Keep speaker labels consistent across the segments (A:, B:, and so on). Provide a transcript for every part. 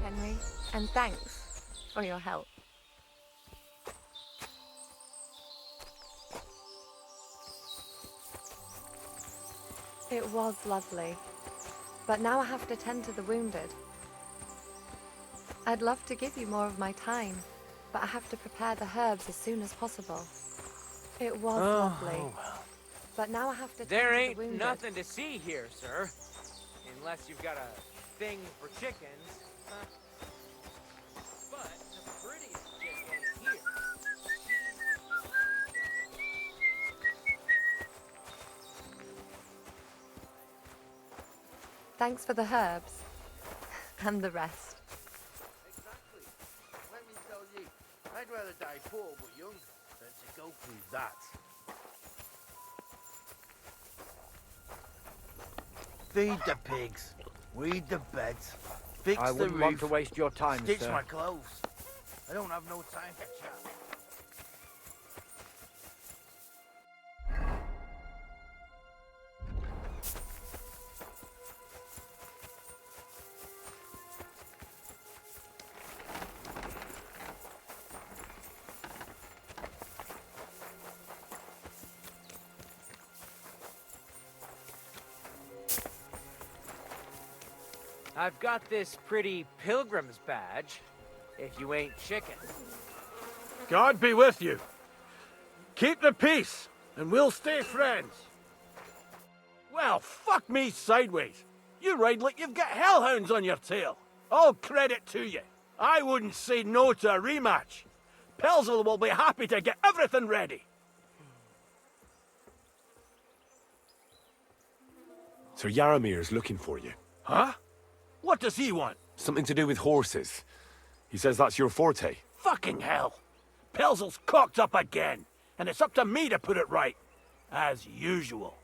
A: Henry, and thanks for your help. It was lovely, but now I have to tend to the wounded. I'd love to give you more of my time, but I have to prepare the herbs as soon as possible. It was lovely, but now I have to tend to the wounded.
B: There ain't nothing to see here, sir. Unless you've got a thing for chickens. But the prettiest chicken here.
A: Thanks for the herbs, and the rest.
C: Exactly. Let me tell you, I'd rather die poor but young than to go through that. Feed the pigs, weed the beds, fix
B: I
C: the
B: wouldn't
C: roof,
B: want to waste your time,
C: stitch
B: sir.
C: my clothes. I don't have no time to chat.
B: I've got this pretty pilgrim's badge, if you ain't chicken.
D: God be with you. Keep the peace, and we'll stay friends. Well, fuck me sideways. You ride like you've got hellhounds on your tail. All credit to you. I wouldn't say no to a rematch. Pelzel will be happy to get everything ready.
E: Sir Yaramir's looking for you.
D: Huh? What does he want?
E: Something to do with horses. He says that's your forte.
D: Fucking hell. Pelzel's cocked up again, and it's up to me to put it right. As usual.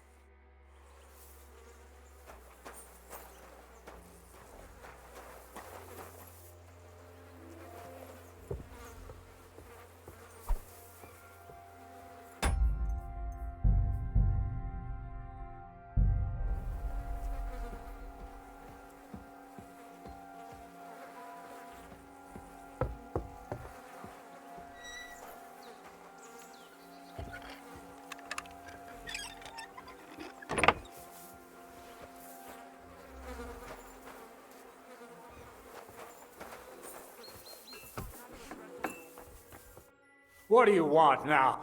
F: What do you want now?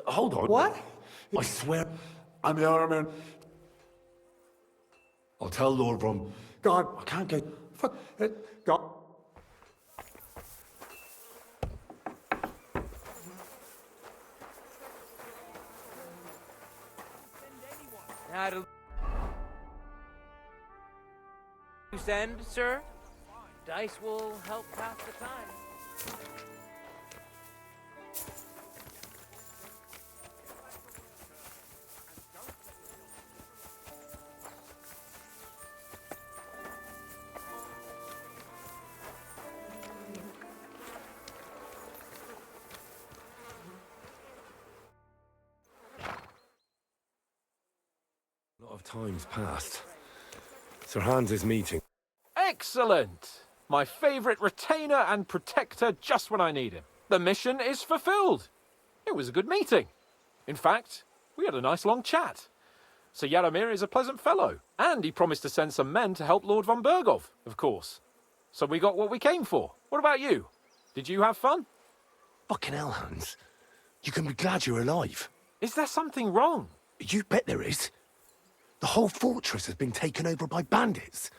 E: Hold on.
F: What?
E: I swear, I'm Yaramir. I'll tell Lord Brum.
F: God,
E: I can't get...
F: fuck it. God.
B: At a loose end, sir? Dice will help pass the time.
E: A lot of time's passed. Sir Hans is meeting.
G: Excellent! My favourite retainer and protector just when I need him. The mission is fulfilled. It was a good meeting. In fact, we had a nice long chat. Sir Yaramir is a pleasant fellow, and he promised to send some men to help Lord von Bergov, of course. So we got what we came for. What about you? Did you have fun?
E: Fucking hell, Hans. You can be glad you're alive.
G: Is there something wrong?
E: You bet there is. The whole fortress has been taken over by bandits.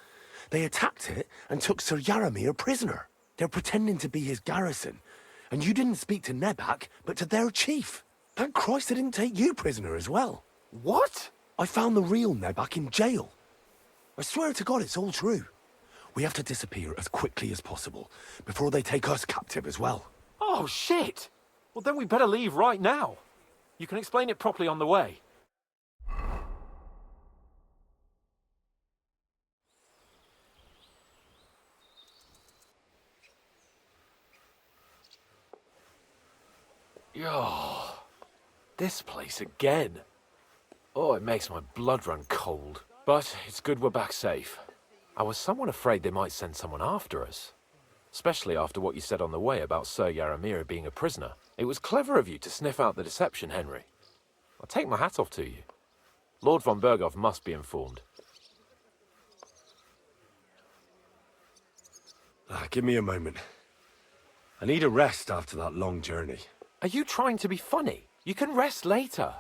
E: They attacked it and took Sir Yaramir prisoner. They're pretending to be his garrison. And you didn't speak to Nebak, but to their chief. Thank Christ they didn't take you prisoner as well.
G: What?
E: I found the real Nebak in jail. I swear to God it's all true. We have to disappear as quickly as possible, before they take us captive as well.
G: Oh, shit! Well, then we better leave right now. You can explain it properly on the way. Oh, this place again. Oh, it makes my blood run cold. But it's good we're back safe. I was somewhat afraid they might send someone after us. especially after what you said on the way about Sir Yaramir being a prisoner. It was clever of you to sniff out the deception, Henry. I'll take my hat off to you. Lord von Berghoff must be informed.
E: Give me a moment. I need a rest after that long journey.
G: Are you trying to be funny? You can rest later.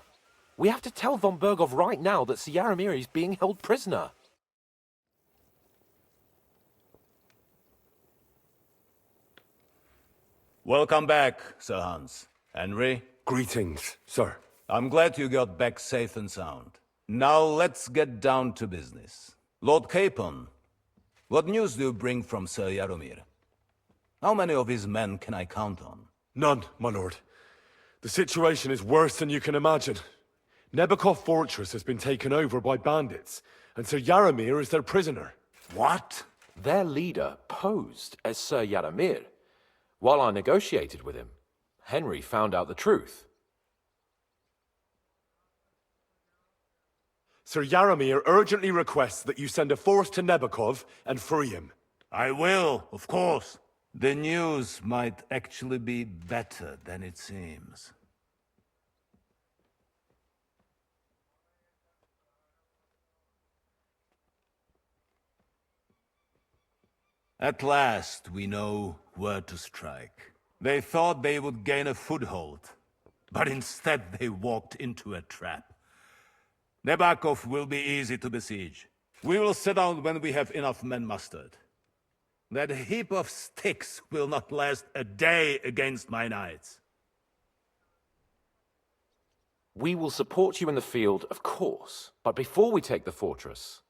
G: We have to tell von Berghoff right now that Sir Yaramir is being held prisoner.
H: Welcome back, Sir Hans. Henry,
E: Greetings, sir.
H: I'm glad you got back safe and sound. Now let's get down to business. Lord Capon, what news do you bring from Sir Yaromir? How many of his men can I count on?
E: None, my lord. The situation is worse than you can imagine. Nebakov Fortress has been taken over by bandits, and Sir Yaramir is their prisoner.
H: What?
G: Their leader posed as Sir Yaramir. While I negotiated with him, Henry found out the truth.
E: Sir Yaramir urgently requests that you send a force to Nebakov and free him.
H: I will, of course. The news might actually be better than it seems. At last, we know where to strike. They thought they would gain a foothold, but instead they walked into a trap. Nebakov will be easy to besiege. We will set out when we have enough men mustered. That heap of sticks will not last a day against my knights.
G: We will support you in the field, of course, but before we take the fortress,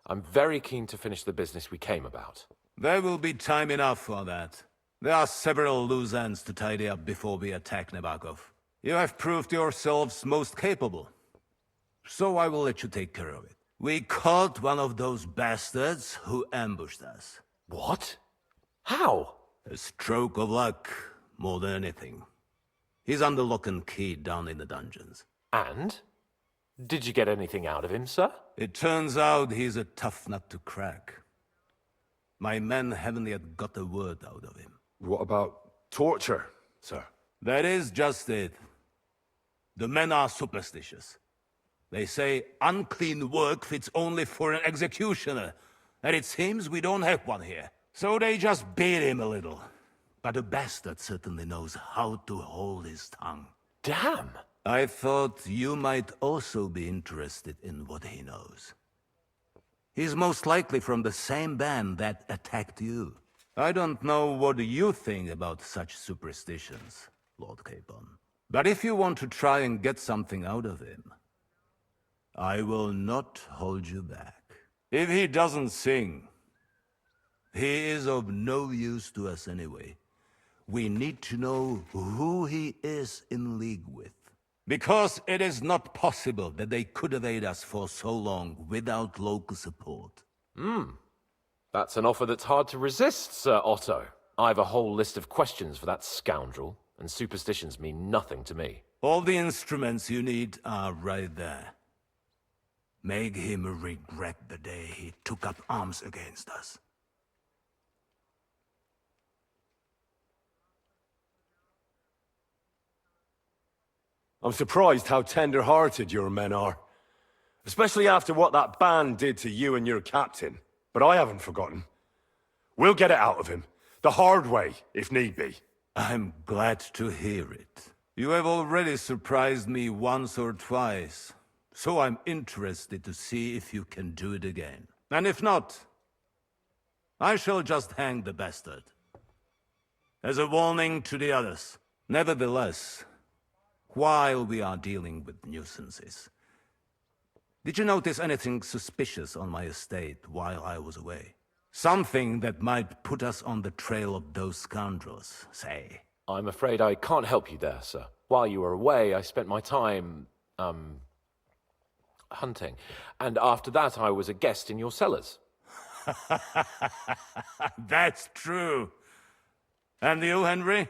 G: I'm very keen to finish the business we came about.
H: There will be time enough for that. There are several loose ends to tidy up before we attack Nebakov. You have proved yourselves most capable, so I will let you take care of it. We caught one of those bastards who ambushed us.
G: What? How?
H: A stroke of luck, more than anything. He's under lock and key down in the dungeons.
G: And? Did you get anything out of him, sir?
H: It turns out he's a tough nut to crack. My men haven't yet got a word out of him.
E: What about torture, sir?
H: That is just it. The men are superstitious. They say unclean work fits only for an executioner, and it seems we don't have one here. So they just beat him a little. But the bastard certainly knows how to hold his tongue.
G: Damn!
H: I thought you might also be interested in what he knows. He's most likely from the same band that attacked you. I don't know what you think about such superstitions, Lord Capon. But if you want to try and get something out of him, I will not hold you back. If he doesn't sing, he is of no use to us anyway. We need to know who he is in league with. Because it is not possible that they could evade us for so long without local support.
G: That's an offer that's hard to resist, Sir Otto. I've a whole list of questions for that scoundrel, and superstitions mean nothing to me.
H: All the instruments you need are right there. Make him regret the day he took up arms against us.
E: I'm surprised how tender-hearted your men are. Especially after what that band did to you and your captain. But I haven't forgotten. We'll get it out of him. The hard way, if need be.
H: I'm glad to hear it. You have already surprised me once or twice, so I'm interested to see if you can do it again. And if not, I shall just hang the bastard. As a warning to the others. Nevertheless, while we are dealing with nuisances, did you notice anything suspicious on my estate while I was away? Something that might put us on the trail of those scoundrels, say.
G: I'm afraid I can't help you there, sir. While you were away, I spent my time, hunting. And after that, I was a guest in your cellars.
H: That's true. And you, Henry?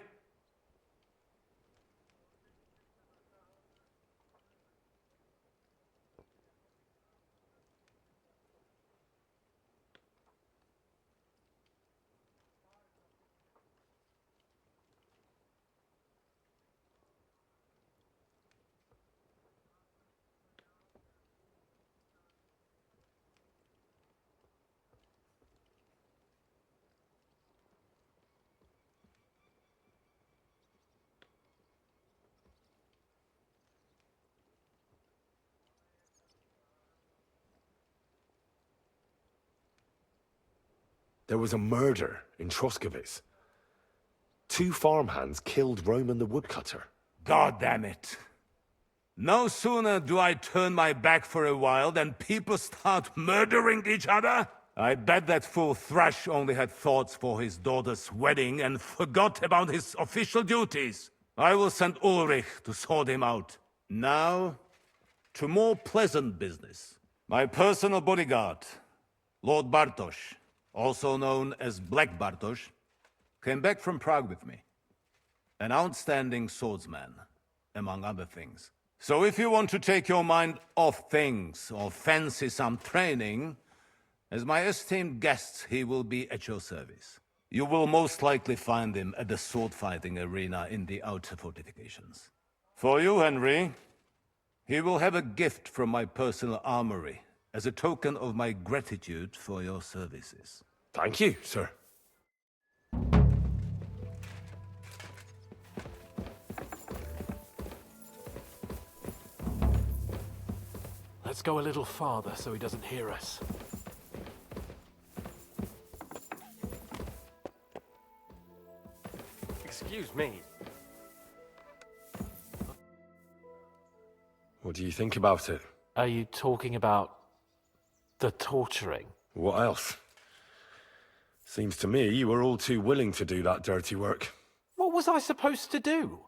E: There was a murder in Troskovitz. 2 farmhands killed Roman the woodcutter.
H: God damn it. No sooner do I turn my back for a while than people start murdering each other. I bet that fool Thrash only had thoughts for his daughter's wedding and forgot about his official duties. I will send Ulrich to sort him out. Now, to more pleasant business. My personal bodyguard, Lord Bartosz, also known as Black Bartosz, came back from Prague with me. An outstanding swordsman, among other things. So if you want to take your mind off things or fancy some training, as my esteemed guest, he will be at your service. You will most likely find him at the sword-fighting arena in the outer fortifications. For you, Henry, he will have a gift from my personal armory as a token of my gratitude for your services.
E: Thank you, sir.
G: Let's go a little farther so he doesn't hear us.
D: Excuse me.
E: What do you think about it?
G: Are you talking about the torturing?
E: What else? Seems to me you were all too willing to do that dirty work.
G: What was I supposed to do?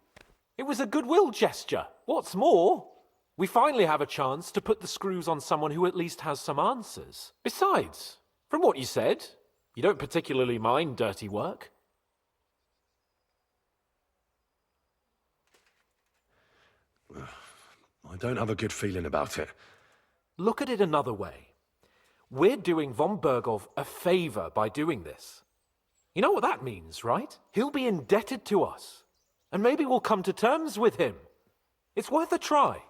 G: It was a goodwill gesture. What's more, we finally have a chance to put the screws on someone who at least has some answers. Besides, from what you said, you don't particularly mind dirty work.
E: I don't have a good feeling about it.
G: Look at it another way. We're doing von Bergov a favor by doing this. You know what that means, right? He'll be indebted to us. And maybe we'll come to terms with him. It's worth a try.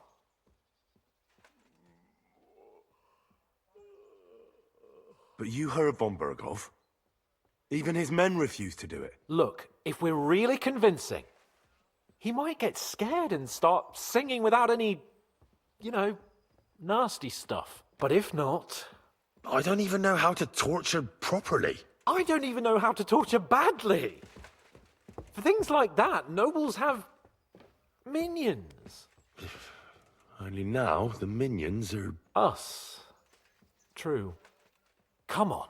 E: But you heard von Bergov. Even his men refused to do it.
G: Look, if we're really convincing, he might get scared and start singing without any, nasty stuff. But if not...
E: I don't even know how to torture properly.
G: I don't even know how to torture badly. For things like that, nobles have minions.
E: Only now the minions are...
G: Us. True. Come on.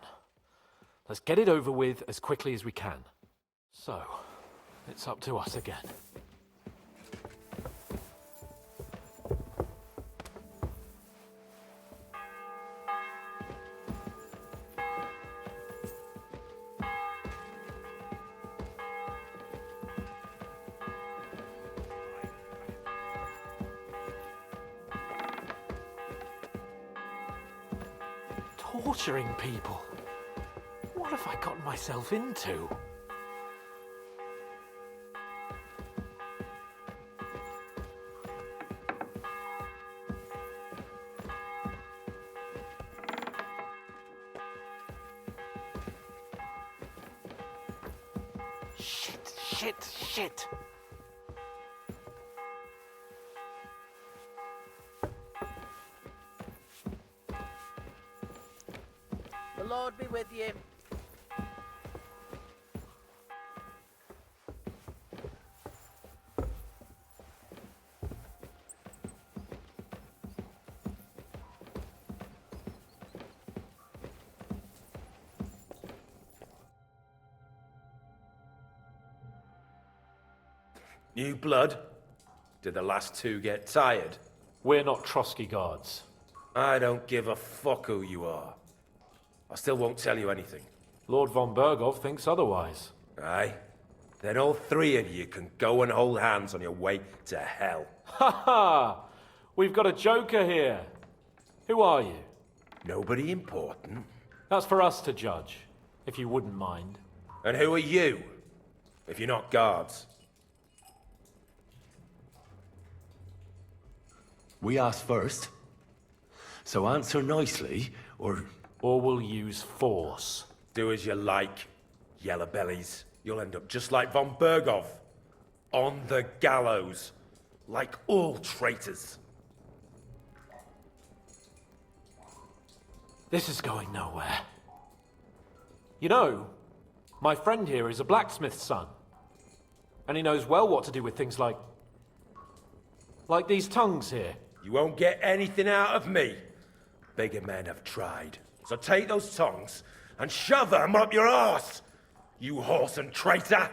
G: Let's get it over with as quickly as we can. So, it's up to us again. Torturing people. What have I gotten myself into? Shit.
C: The Lord be with you.
D: New blood? Did the last two get tired?
G: We're not Trotsky guards.
D: I don't give a fuck who you are. I still won't tell you anything.
G: Lord von Bergov thinks otherwise.
D: Aye? Then all 3 of you can go and hold hands on your way to hell.
G: Ha ha! We've got a joker here. Who are you?
D: Nobody important.
G: That's for us to judge, if you wouldn't mind.
D: And who are you? If you're not guards.
E: We asked first. So answer nicely, or...
G: Or we'll use force.
D: Do as you like, yellow bellies. You'll end up just like von Bergov. On the gallows. Like all traitors.
G: This is going nowhere. You know, my friend here is a blacksmith's son. And he knows well what to do with things like these tongues here.
D: You won't get anything out of me. Bigger men have tried. So take those tongs and shove them up your arse, you horse and traitor!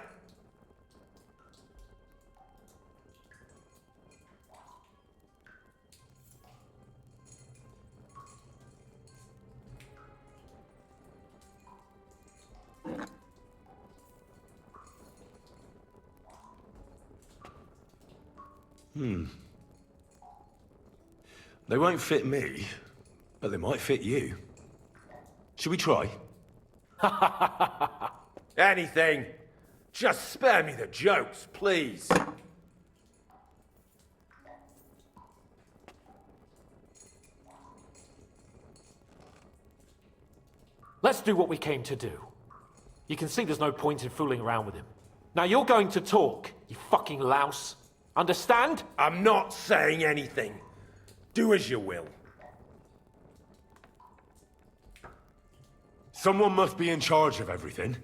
E: They won't fit me, but they might fit you. Should we try?
D: Anything. Just spare me the jokes, please.
G: Let's do what we came to do. You can see there's no point in fooling around with him. Now you're going to talk, you fucking louse. Understand?
D: I'm not saying anything. Do as you will.
E: Someone must be in charge of everything.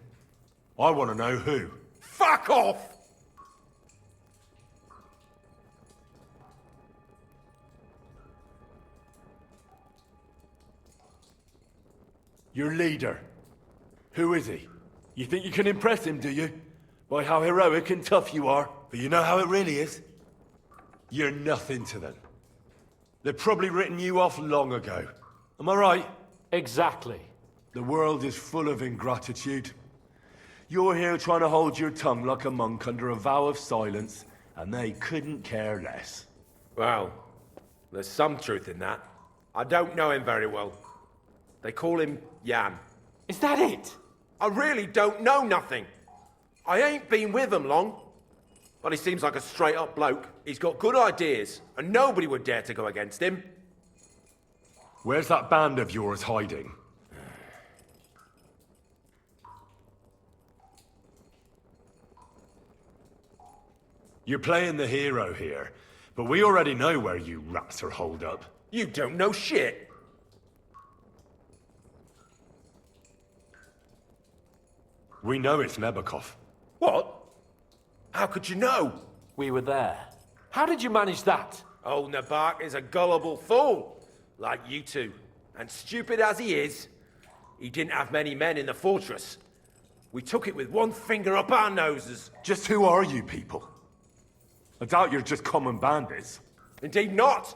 E: I want to know who.
D: Fuck off!
E: Your leader. Who is he? You think you can impress him, do you? By how heroic and tough you are. But you know how it really is? You're nothing to them. They've probably written you off long ago. Am I right?
G: Exactly.
E: The world is full of ingratitude. You're here trying to hold your tongue like a monk under a vow of silence, and they couldn't care less.
D: Well, there's some truth in that. I don't know him very well. They call him Jan.
G: Is that it?
D: I really don't know nothing. I ain't been with him long. But he seems like a straight-up bloke. He's got good ideas, and nobody would dare to go against him.
E: Where's that band of yours hiding? You're playing the hero here, but we already know where you rats are holed up.
D: You don't know shit.
E: We know it's Nebakov.
D: What? How could you know?
G: We were there. How did you manage that?
D: Old Nabak is a gullible fool, like you two. And stupid as he is, he didn't have many men in the fortress. We took it with one finger up our noses.
E: Just who are you people? I doubt you're just common bandits.
D: Indeed not.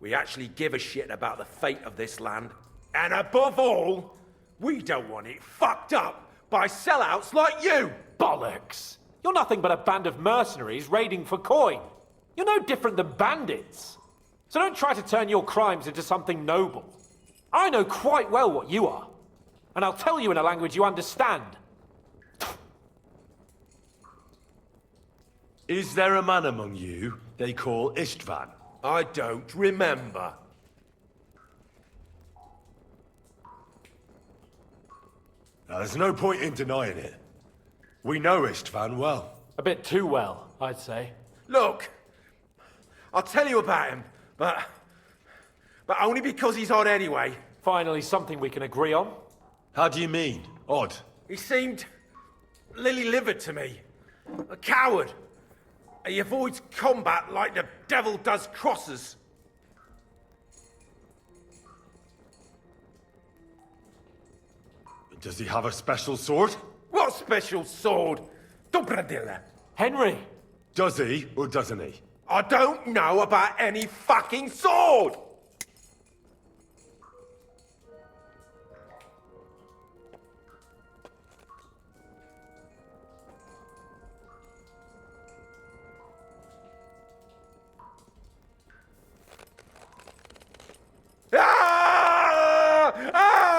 D: We actually give a shit about the fate of this land. And above all, we don't want it fucked up by sellouts like you.
G: Bollocks! You're nothing but a band of mercenaries raiding for coin. You're no different than bandits. So don't try to turn your crimes into something noble. I know quite well what you are. And I'll tell you in a language you understand.
E: Is there a man among you they call Istvan?
D: I don't remember.
E: Now, there's no point in denying it. We know Istvan well.
G: A bit too well, I'd say.
D: Look, I'll tell you about him, but only because he's odd anyway.
G: Finally, something we can agree on.
E: How do you mean? Odd?
D: He seemed lily-livered to me. A coward. He avoids combat like the devil does crosses.
E: Does he have a special sword?
D: What special sword? Dobradilla.
G: Henry!
E: Does he, or doesn't he?
D: I don't know about any fucking sword! Ah! Ah!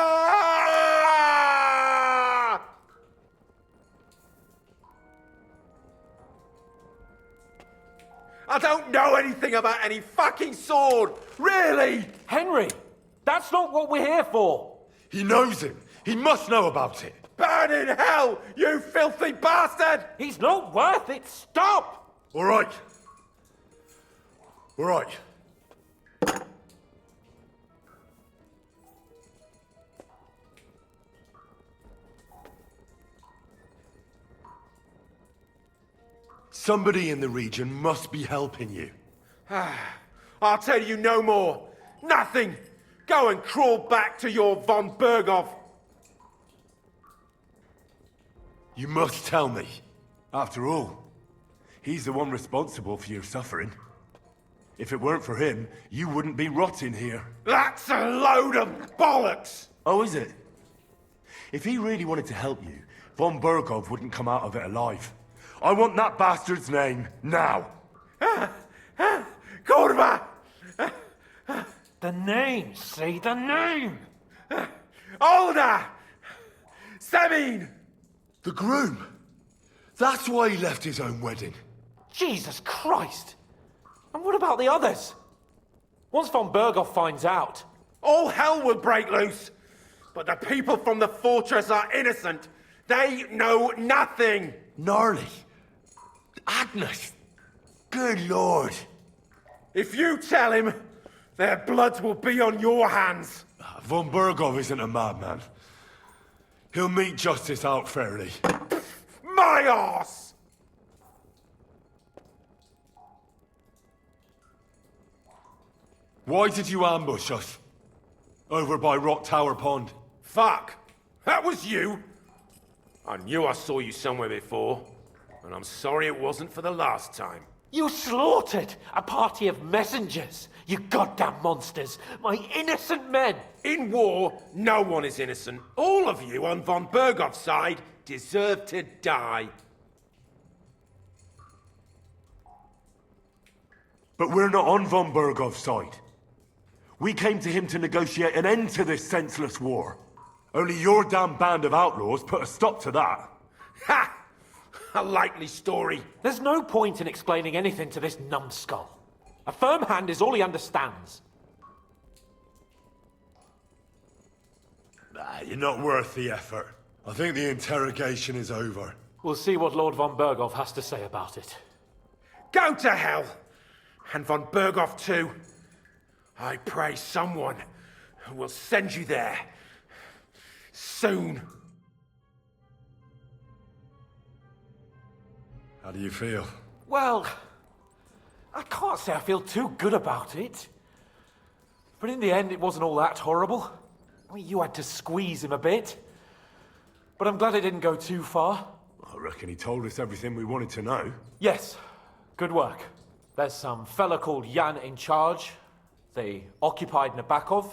D: I don't know anything about any fucking sword! Really!
G: Henry! That's not what we're here for!
E: He knows him. He must know about it.
D: Burn in hell, you filthy bastard!
G: He's not worth it! Stop!
E: All right. All right. Somebody in the region must be helping you.
F: I'll tell you no more. Nothing. Go and crawl back to your von Berghoff.
E: You must tell me. After all, he's the one responsible for your suffering. If it weren't for him, you wouldn't be rotting here.
F: That's a load of bollocks!
E: Oh, is it? If he really wanted to help you, von Berghoff wouldn't come out of it alive. I want that bastard's name, now!
F: Kurva!
G: The name, say the name!
F: Older! Sabine!
E: The groom! That's why he left his own wedding.
G: Jesus Christ! And what about the others? Once von Berghoff finds out...
F: All hell will break loose! But the people from the fortress are innocent! They know nothing!
E: Gnarly. Agnes. Good lord.
F: If you tell him, their blood will be on your hands!
E: Von Berghoff isn't a madman. He'll meet justice out fairly.
F: My arse!
E: Why did you ambush us? Over by Rock Tower Pond.
F: Fuck! That was you! I knew I saw you somewhere before, and I'm sorry it wasn't for the last time.
G: You slaughtered a party of messengers, you goddamn monsters, my innocent men!
F: In war, no one is innocent. All of you on von Berghoff's side deserve to die.
E: But we're not on von Berghoff's side. We came to him to negotiate an end to this senseless war. Only your damn band of outlaws put a stop to that.
F: Ha! A likely story.
G: There's no point in explaining anything to this numbskull. A firm hand is all he understands.
E: You're not worth the effort. I think the interrogation is over.
G: We'll see what Lord von Berghoff has to say about it.
F: Go to hell! And von Berghoff too. I pray someone will send you there. Soon.
E: How do you feel?
G: Well, I can't say I feel too good about it. But in the end, it wasn't all that horrible. I mean, you had to squeeze him a bit. But I'm glad it didn't go too far.
E: I reckon he told us everything we wanted to know.
G: Yes, good work. There's some fella called Jan in charge. They occupied Nabokov,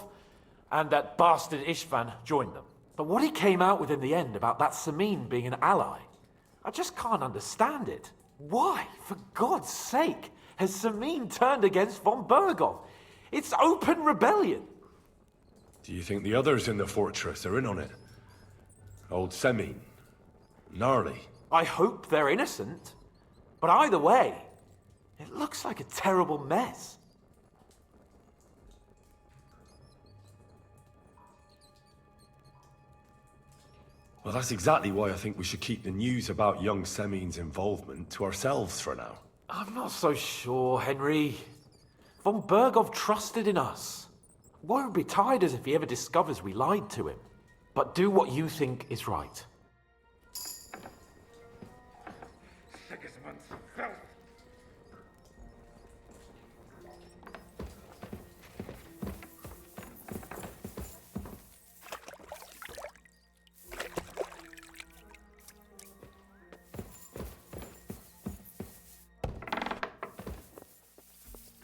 G: and that bastard Istvan joined them. But what he came out with in the end about that Samin being an ally, I just can't understand it. Why, for God's sake, has Samin turned against von Berghoff? It's open rebellion.
E: Do you think the others in the fortress are in on it? Old Semin? Gnarly?
G: I hope they're innocent. But either way, it looks like a terrible mess.
E: Well, that's exactly why I think we should keep the news about young Semin's involvement to ourselves for now.
G: I'm not so sure, Henry. Von Berghoff trusted in us. Won't be tired as if he ever discovers we lied to him. But do what you think is right.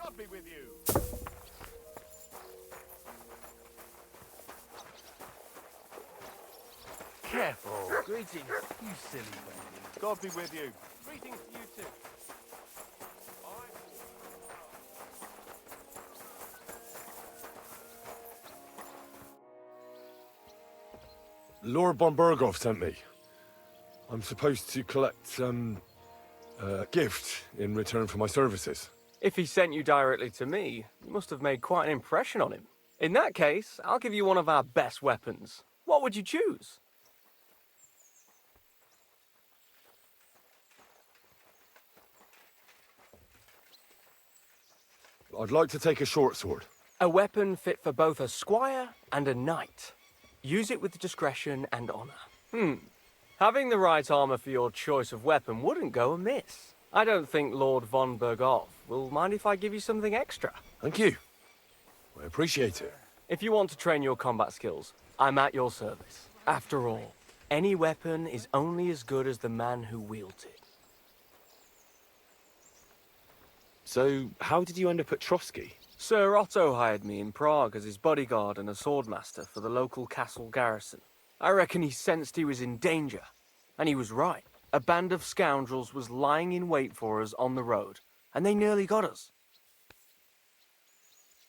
D: God be with you.
C: Careful. Greetings, you silly baby.
D: God be with you. Greetings to you too. Lord von Berghoff sent me. I'm supposed to collect, a gift in return for my services.
I: If he sent you directly to me, you must have made quite an impression on him. In that case, I'll give you one of our best weapons. What would you choose?
E: I'd like to take a short sword.
I: A weapon fit for both a squire and a knight. Use it with discretion and honor. Having the right armor for your choice of weapon wouldn't go amiss. I don't think Lord von Berghoff will mind if I give you something extra.
E: Thank you. I appreciate it.
I: If you want to train your combat skills, I'm at your service. After all, any weapon is only as good as the man who wields it.
E: So, how did you end up at Trotsky?
I: Sir Otto hired me in Prague as his bodyguard and a swordmaster for the local castle garrison. I reckon he sensed he was in danger. And he was right. A band of scoundrels was lying in wait for us on the road, and they nearly got us.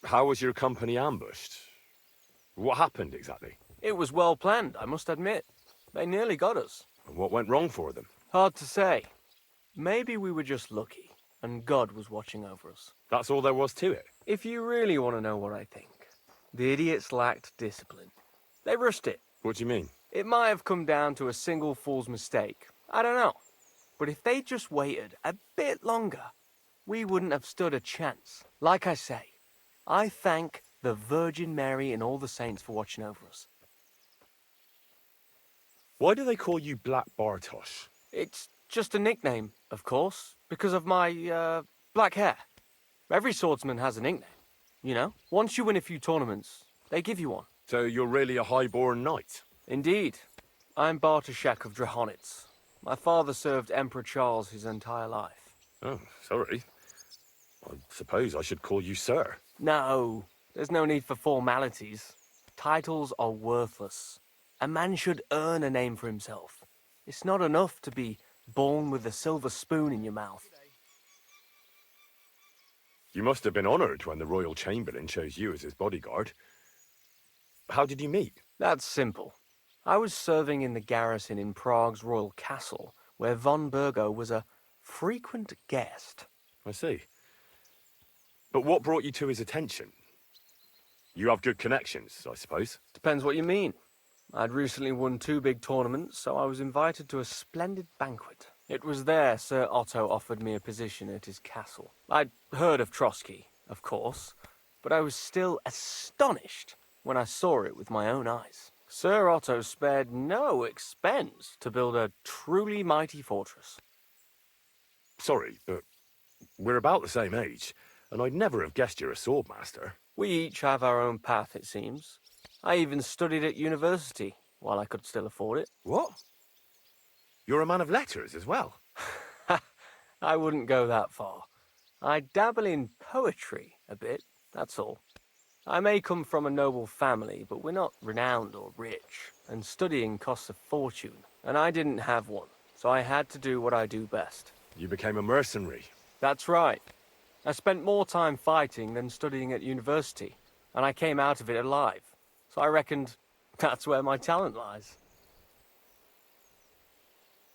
E: How was your company ambushed? What happened exactly?
I: It was well planned, I must admit. They nearly got us.
E: And what went wrong for them?
I: Hard to say. Maybe we were just lucky, and God was watching over us.
E: That's all there was to it?
I: If you really want to know what I think, the idiots lacked discipline. They rushed it.
E: What do you mean?
I: It might have come down to a single fool's mistake. I don't know. But if they just waited a bit longer, we wouldn't have stood a chance. Like I say, I thank the Virgin Mary and all the saints for watching over us.
E: Why do they call you Black Bartosz?
I: It's just a nickname, of course, because of my, black hair. Every swordsman has a nickname, you know? Once you win a few tournaments, they give you one.
E: So you're really a high-born knight?
I: Indeed. I'm Bartoszek of Drahonitz. My father served Emperor Charles his entire life.
E: Oh, sorry. I suppose I should call you sir.
I: No, there's no need for formalities. Titles are worthless. A man should earn a name for himself. It's not enough to be born with a silver spoon in your mouth.
E: You must have been honoured when the Royal Chamberlain chose you as his bodyguard. How did you meet?
I: That's simple. I was serving in the garrison in Prague's royal castle, where von Bergo was a frequent guest.
E: I see. But what brought you to his attention? You have good connections, I suppose.
I: Depends what you mean. I'd recently won 2 big tournaments, so I was invited to a splendid banquet. It was there Sir Otto offered me a position at his castle. I'd heard of Trotsky, of course, but I was still astonished when I saw it with my own eyes. Sir Otto spared no expense to build a truly mighty fortress.
E: Sorry, but we're about the same age, and I'd never have guessed you're a swordmaster.
I: We each have our own path, it seems. I even studied at university, while I could still afford it.
E: What? You're a man of letters as well?
I: I wouldn't go that far. I dabble in poetry a bit, that's all. I may come from a noble family, but we're not renowned or rich, and studying costs a fortune, and I didn't have one, so I had to do what I do best.
E: You became a mercenary.
I: That's right. I spent more time fighting than studying at university, and I came out of it alive, so I reckoned that's where my talent lies.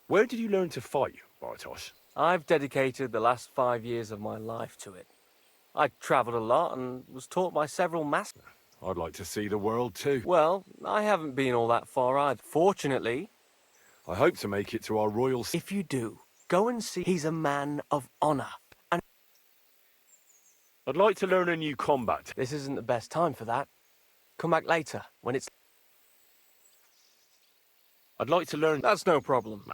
E: Where did you learn to fight, Bartosz?
I: I've dedicated the last 5 years of my life to it. I travelled a lot and was taught by several masters.
E: I'd like to see the world too.
I: Well, I haven't been all that far either. Fortunately,
E: I hope to make it to our royal...
I: if you do, go and see. He's a man of honour. And
E: I'd like to learn a new combat.
I: this isn't the best time for that. Come back later, when it's...
E: I'd like to learn...
I: That's no problem.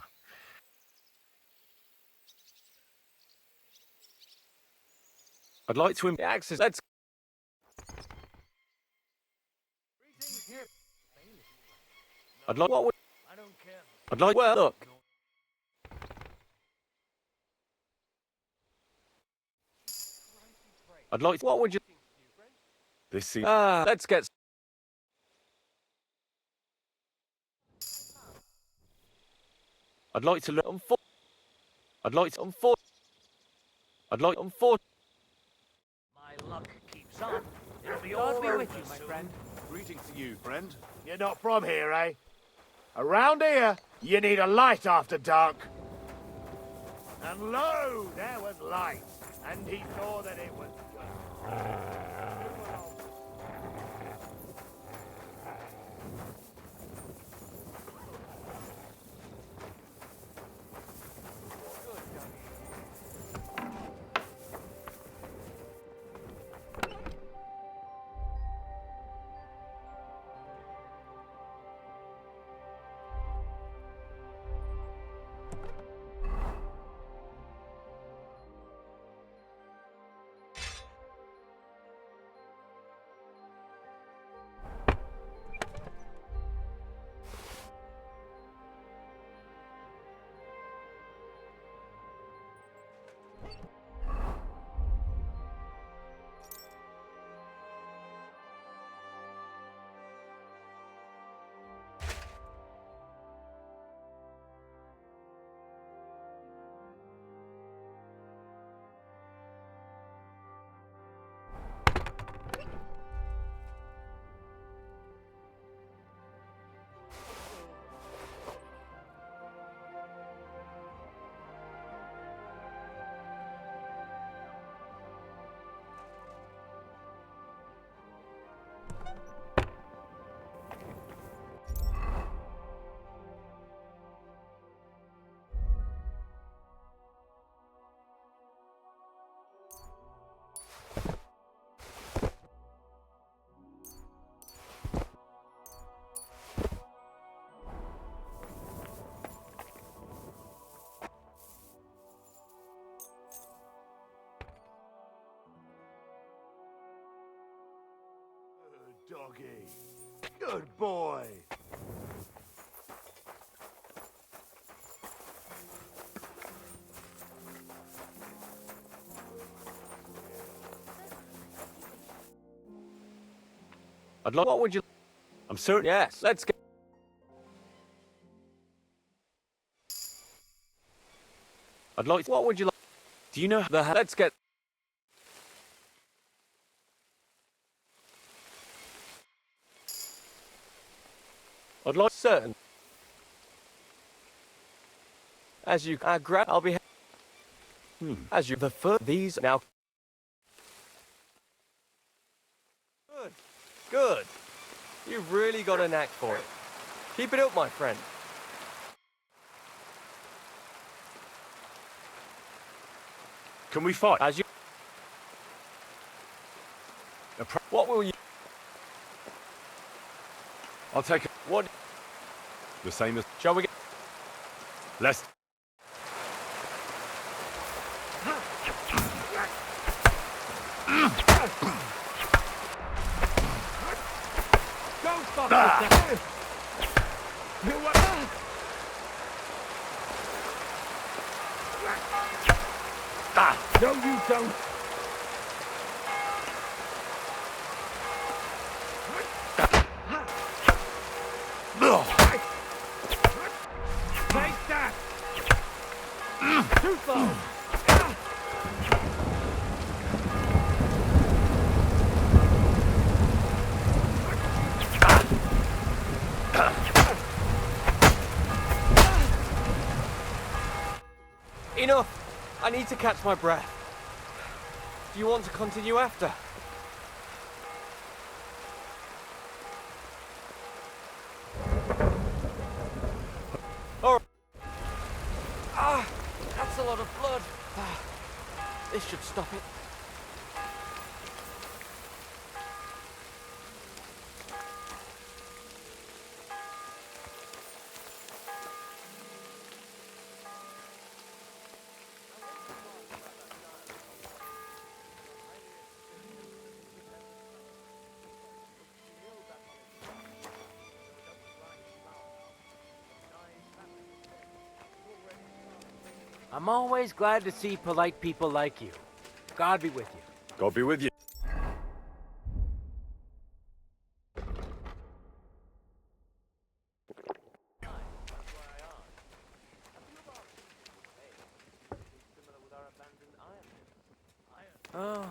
E: I'd like to...
I: The axis... Let's...
E: I'd like...
I: What would...
E: I'd like...
I: Well, look.
E: I'd like...
I: What would you...
E: This seems...
I: let's get...
E: I'd like to learn... I'd like to... I'd like...
C: My luck keeps on. It'll be
B: God
C: all
B: be
C: over
B: with you, my
C: soon.
B: friend.
J: Greetings to you, friend.
C: You're not from here, eh? Around here, you need a light after dark. And lo, there was light, and he saw that it was good. doggy. Good boy.
I: I'd like. What would you?
D: I'm certain.
I: Yes, let's go.
D: I'd like.
I: What would you like?
D: Do you know?
I: Let's get.
D: I'd like.
I: Certain. As you grab, I'll be. As you these now. Good, good. You've really got a knack for it. Keep it up, my friend.
D: Can we fight?
I: As you. What will you?
D: I'll take it.
I: What?
D: The same as.
I: Shall we get?
D: Let's.
C: Don't fuck with No, you don't. Take that. Too far.
I: Enough! I need to catch my breath. Do you want to continue after? All right. That's a lot of blood. This should stop it.
B: I'm always glad to see polite people like you. God be with you.
D: God be with you.
B: Oh,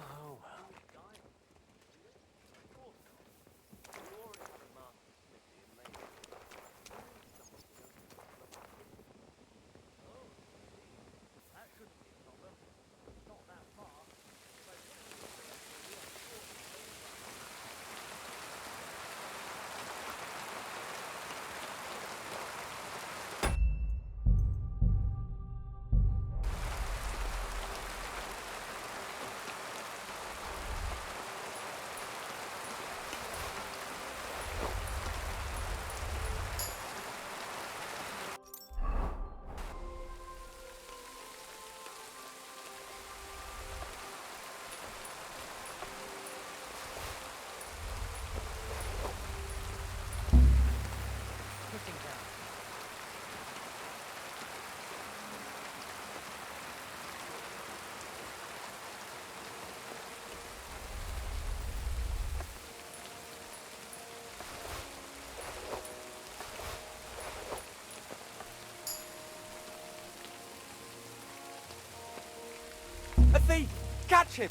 I: A thief! Catch him!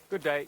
I: Good day.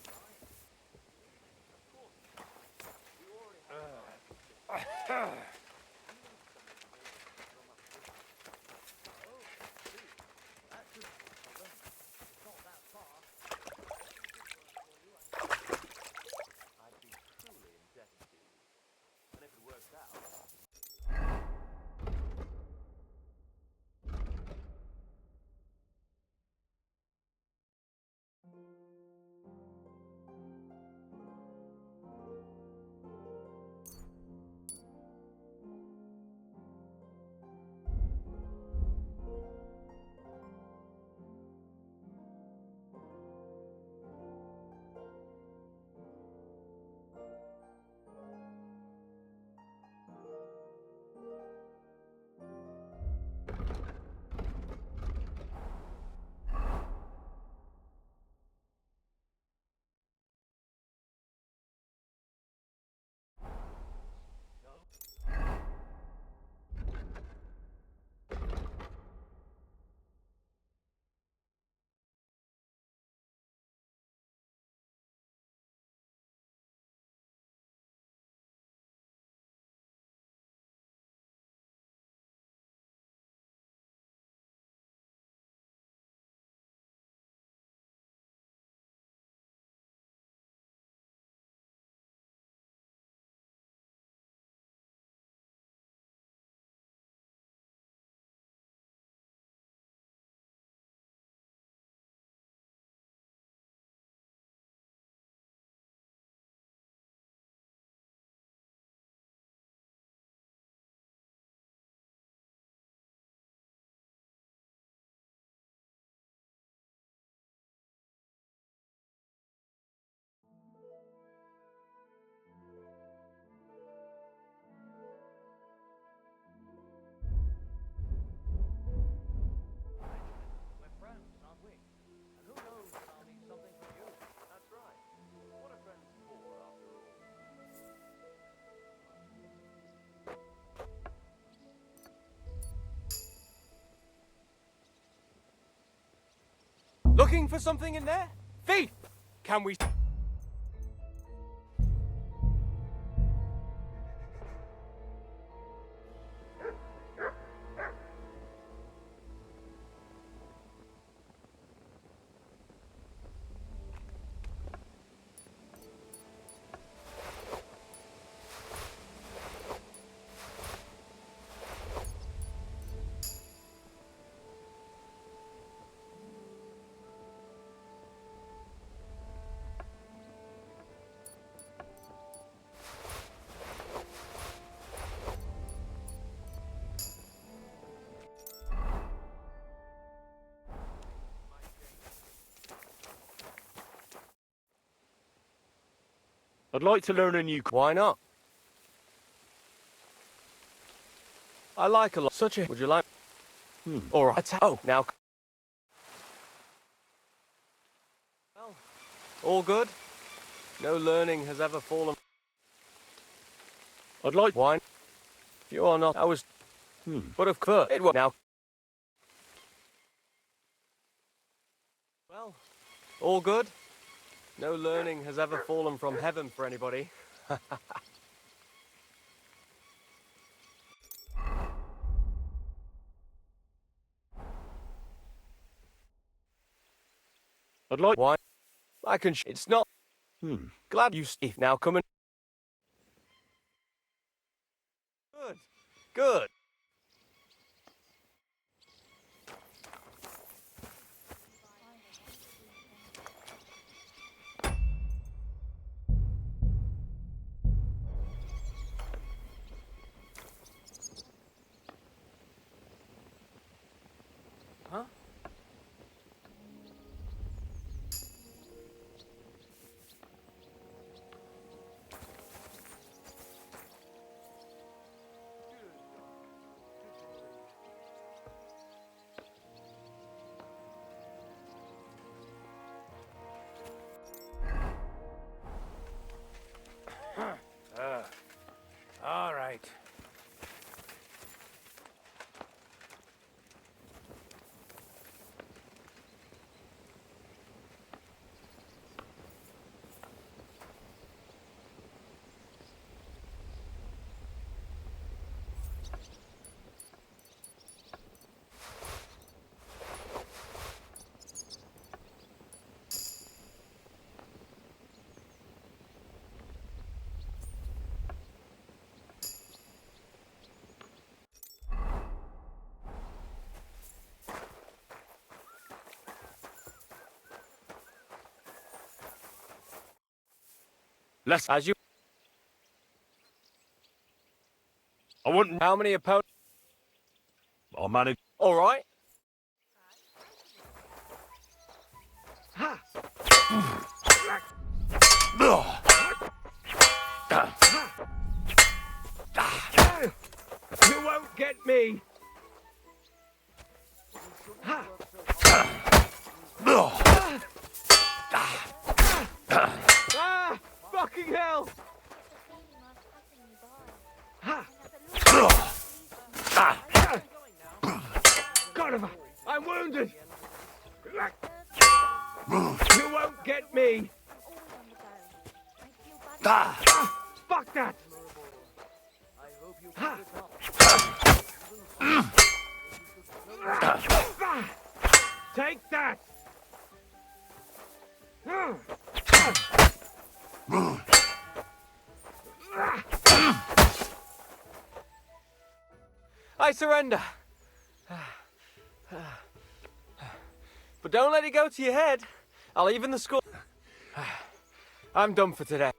I: Looking for something in there? Feed! Can we...
D: I'd like to learn a new...
I: Why not? I like a lot. Such a... Would you like... All right. Oh, now... Well, all good. No learning has ever fallen...
D: I'd like...
I: Why? You are not... I was... But of course... It was... Now... Well, all good. No learning has ever fallen from heaven for anybody.
D: I'd like...
I: Why? I can... It's not... Glad you... Now come and... Good. Good. Huh?
C: All right.
D: Let's...
I: As you...
D: I wouldn't...
I: How many opponents?
D: I'll manage...
I: All right.
F: You won't get me! Ah! Fucking hell! God, I'm wounded! You won't get me! Fuck that! Take that!
I: I surrender. But don't let it go to your head. I'll even the score. I'm done for today.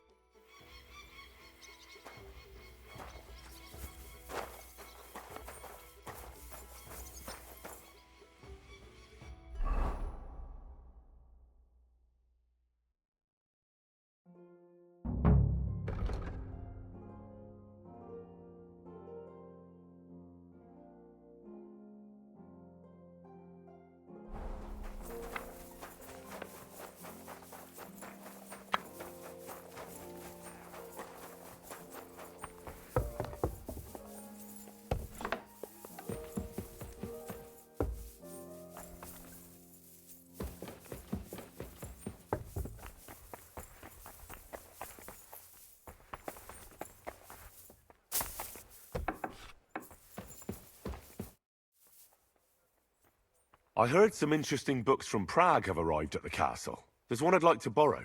E: I heard some interesting books from Prague have arrived at the castle. There's one I'd like to borrow.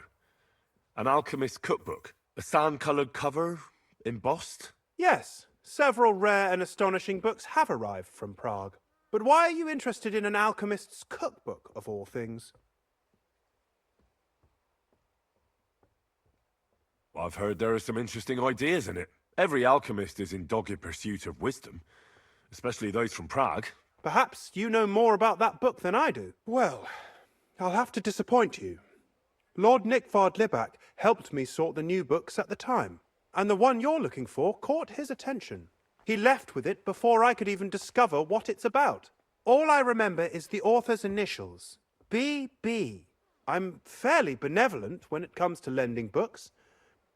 E: An alchemist's cookbook. A sand-coloured cover, embossed.
J: Yes, several rare and astonishing books have arrived from Prague. But why are you interested in an alchemist's cookbook, of all things?
E: I've heard there are some interesting ideas in it. Every alchemist is in dogged pursuit of wisdom, especially those from Prague.
J: Perhaps you know more about that book than I do. Well, I'll have to disappoint you. Lord Nickvard Libak helped me sort the new books at the time, and the one you're looking for caught his attention. He left with it before I could even discover what it's about. All I remember is the author's initials, B.B. I'm fairly benevolent when it comes to lending books,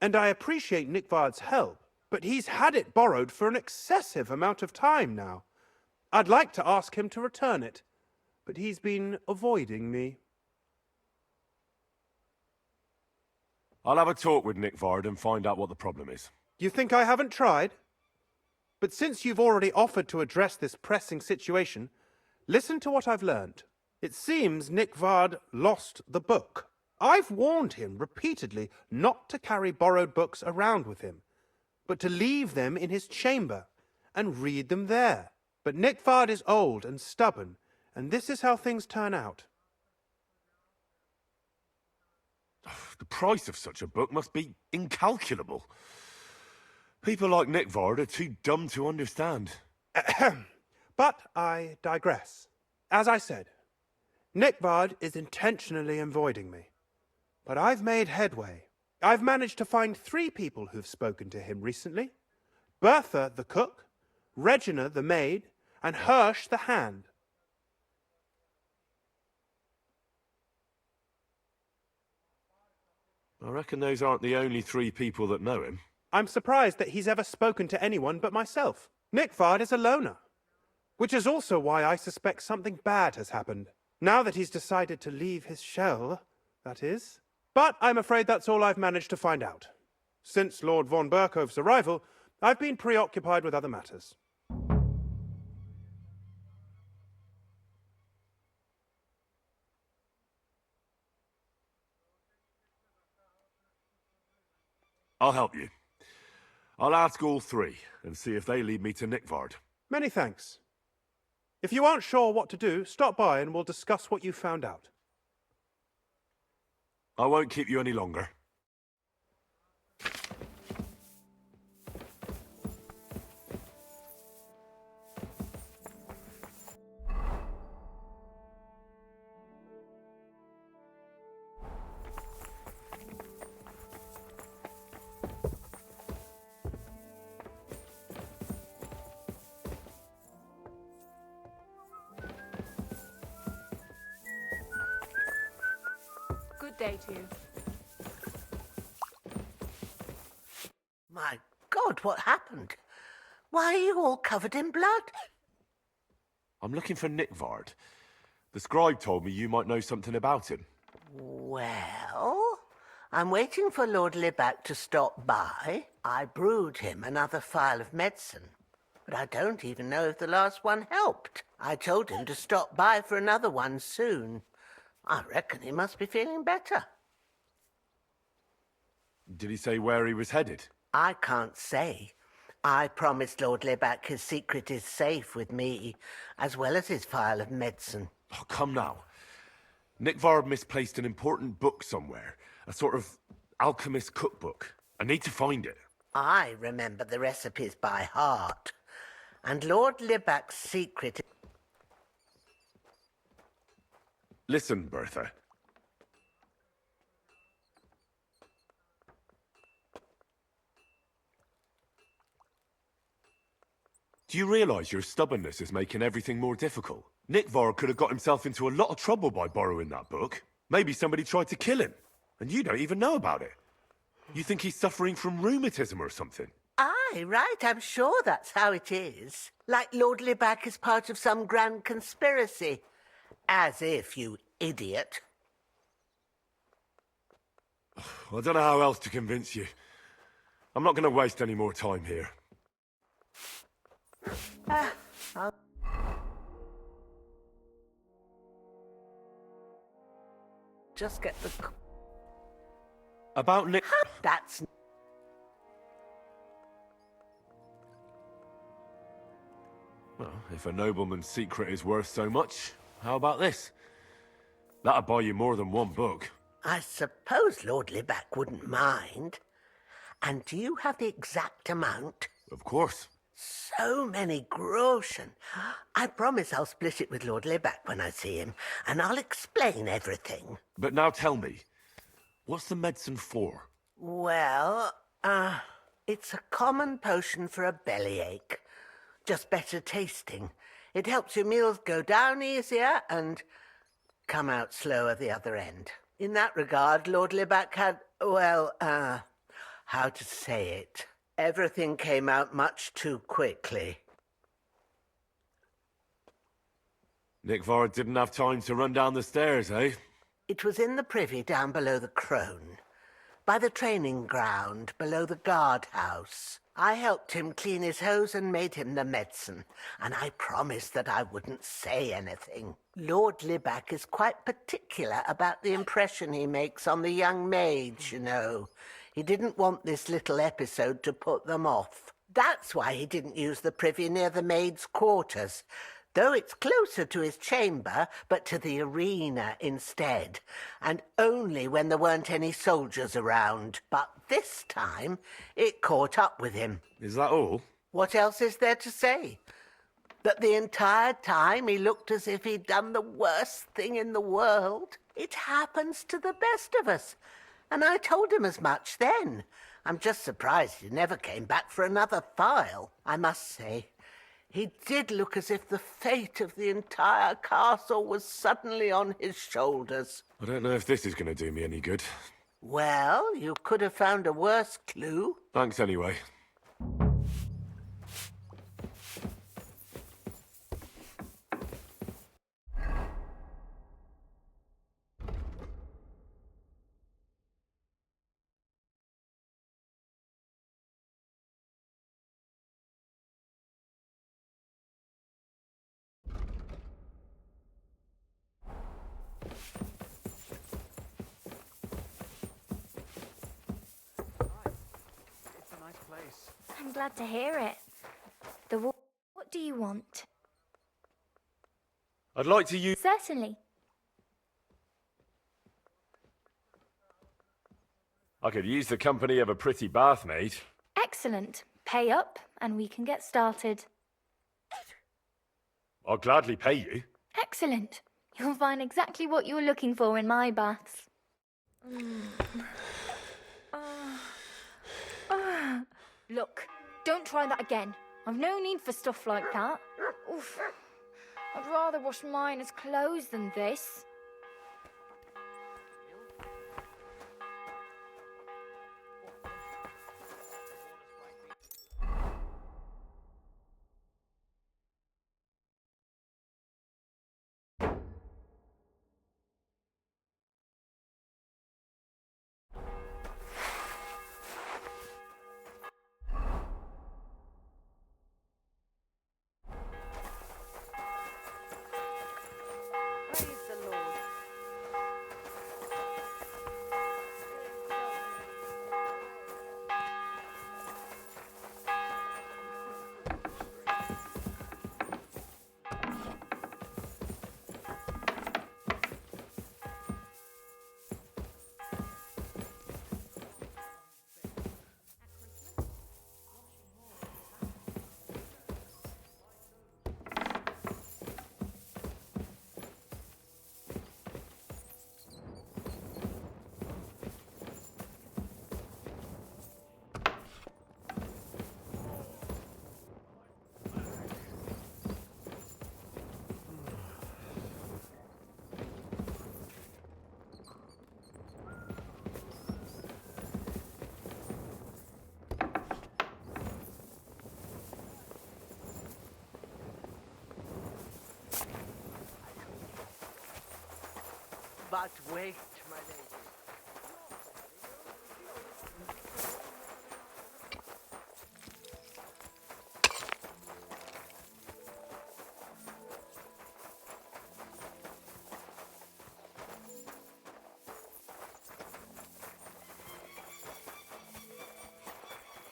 J: and I appreciate Nickvard's help, but he's had it borrowed for an excessive amount of time now. I'd like to ask him to return it, but he's been avoiding me.
E: I'll have a talk with Nickvard and find out what the problem is.
J: You think I haven't tried? But since you've already offered to address this pressing situation, listen to what I've learned. It seems Nickvard lost the book. I've warned him repeatedly not to carry borrowed books around with him, but to leave them in his chamber and read them there. But Nickvard is old and stubborn, and this is how things turn out.
E: The price of such a book must be incalculable. People like Nickvard are too dumb to understand.
J: But I digress. As I said, Nickvard is intentionally avoiding me. But I've made headway. I've managed to find 3 people who've spoken to him recently. Bertha, the cook, Regina, the maid, and Hirsch, the hand.
E: I reckon those aren't the only 3 people that know him.
J: I'm surprised that he's ever spoken to anyone but myself. Nickvard is a loner, which is also why I suspect something bad has happened. Now that he's decided to leave his shell, that is. But I'm afraid that's all I've managed to find out. Since Lord von Berkove's arrival, I've been preoccupied with other matters.
E: I'll help you. I'll ask all 3 and see if they lead me to Nickvard.
J: Many thanks. If you aren't sure what to do, stop by and we'll discuss what you found out.
E: I won't keep you any longer.
A: day to you.
K: My God, what happened? Why are you all covered in blood?
E: I'm looking for Nickvard. The scribe told me you might know something about him.
K: Well, I'm waiting for Lord Libac to stop by. I brewed him another phial of medicine, but I don't even know if the last one helped. I told him to stop by for another one soon. I reckon he must be feeling better.
E: Did he say where he was headed?
K: I can't say. I promised Lord Libac his secret is safe with me, as well as his phial of medicine.
E: Oh, come now. Nickvard misplaced an important book somewhere. A sort of alchemist cookbook. I need to find it.
K: I remember the recipes by heart. And Lord Libac's secret...
E: Listen, Bertha. Do you realise your stubbornness is making everything more difficult? Nickvard could have got himself into a lot of trouble by borrowing that book. Maybe somebody tried to kill him, and you don't even know about it. You think he's suffering from rheumatism or something?
K: Aye, right, I'm sure that's how it is. Like Lord Libac is part of some grand conspiracy. As if, you idiot.
E: I don't know how else to convince you. I'm not going to waste any more time here.
K: Just get the...
E: About Nick...
K: That's...
E: Well, if a nobleman's secret is worth so much, how about this? That'll buy you more than one book.
K: I suppose Lord Libac wouldn't mind. And do you have the exact amount?
E: Of course.
K: So many groschen. I promise I'll split it with Lord Libac when I see him, and I'll explain everything.
E: But now tell me, what's the medicine for?
K: Well, it's a common potion for a bellyache. Just better tasting. It helps your meals go down easier and come out slower the other end. In that regard, Lord Libac had, well, how to say it? Everything came out much too quickly.
E: Nickvard didn't have time to run down the stairs, eh?
K: It was in the privy down below the crone, by the training ground below the guardhouse. I helped him clean his hose and made him the medicine, and I promised that I wouldn't say anything. Lord Libac is quite particular about the impression he makes on the young maids, you know. He didn't want this little episode to put them off. That's why he didn't use the privy near the maids' quarters, though it's closer to his chamber, but to the arena instead, and only when there weren't any soldiers around. But this time, it caught up with him.
E: Is that all?
K: What else is there to say? That the entire time he looked as if he'd done the worst thing in the world. It happens to the best of us. And I told him as much then. I'm just surprised he never came back for another file. I must say, he did look as if the fate of the entire castle was suddenly on his shoulders.
E: I don't know if this is going to do me any good.
K: Well, you could have found a worse clue.
E: Thanks anyway.
L: I'm glad to hear it. What do you want?
E: I'd like to use...
L: Certainly.
E: I could use the company of a pretty bath maid.
L: Excellent. Pay up and we can get started.
E: I'll gladly pay you.
L: Excellent. You'll find exactly what you're looking for in my baths. Look, don't try that again. I've no need for stuff like that. Oof. I'd rather wash mine as clothes than this.
K: But wait, my lady.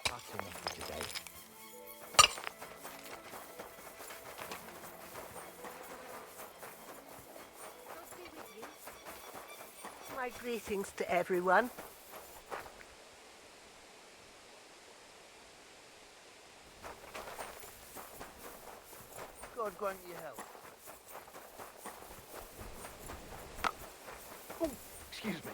C: That's enough for today.
K: My greetings to everyone.
C: God grant you help. Oh, excuse me.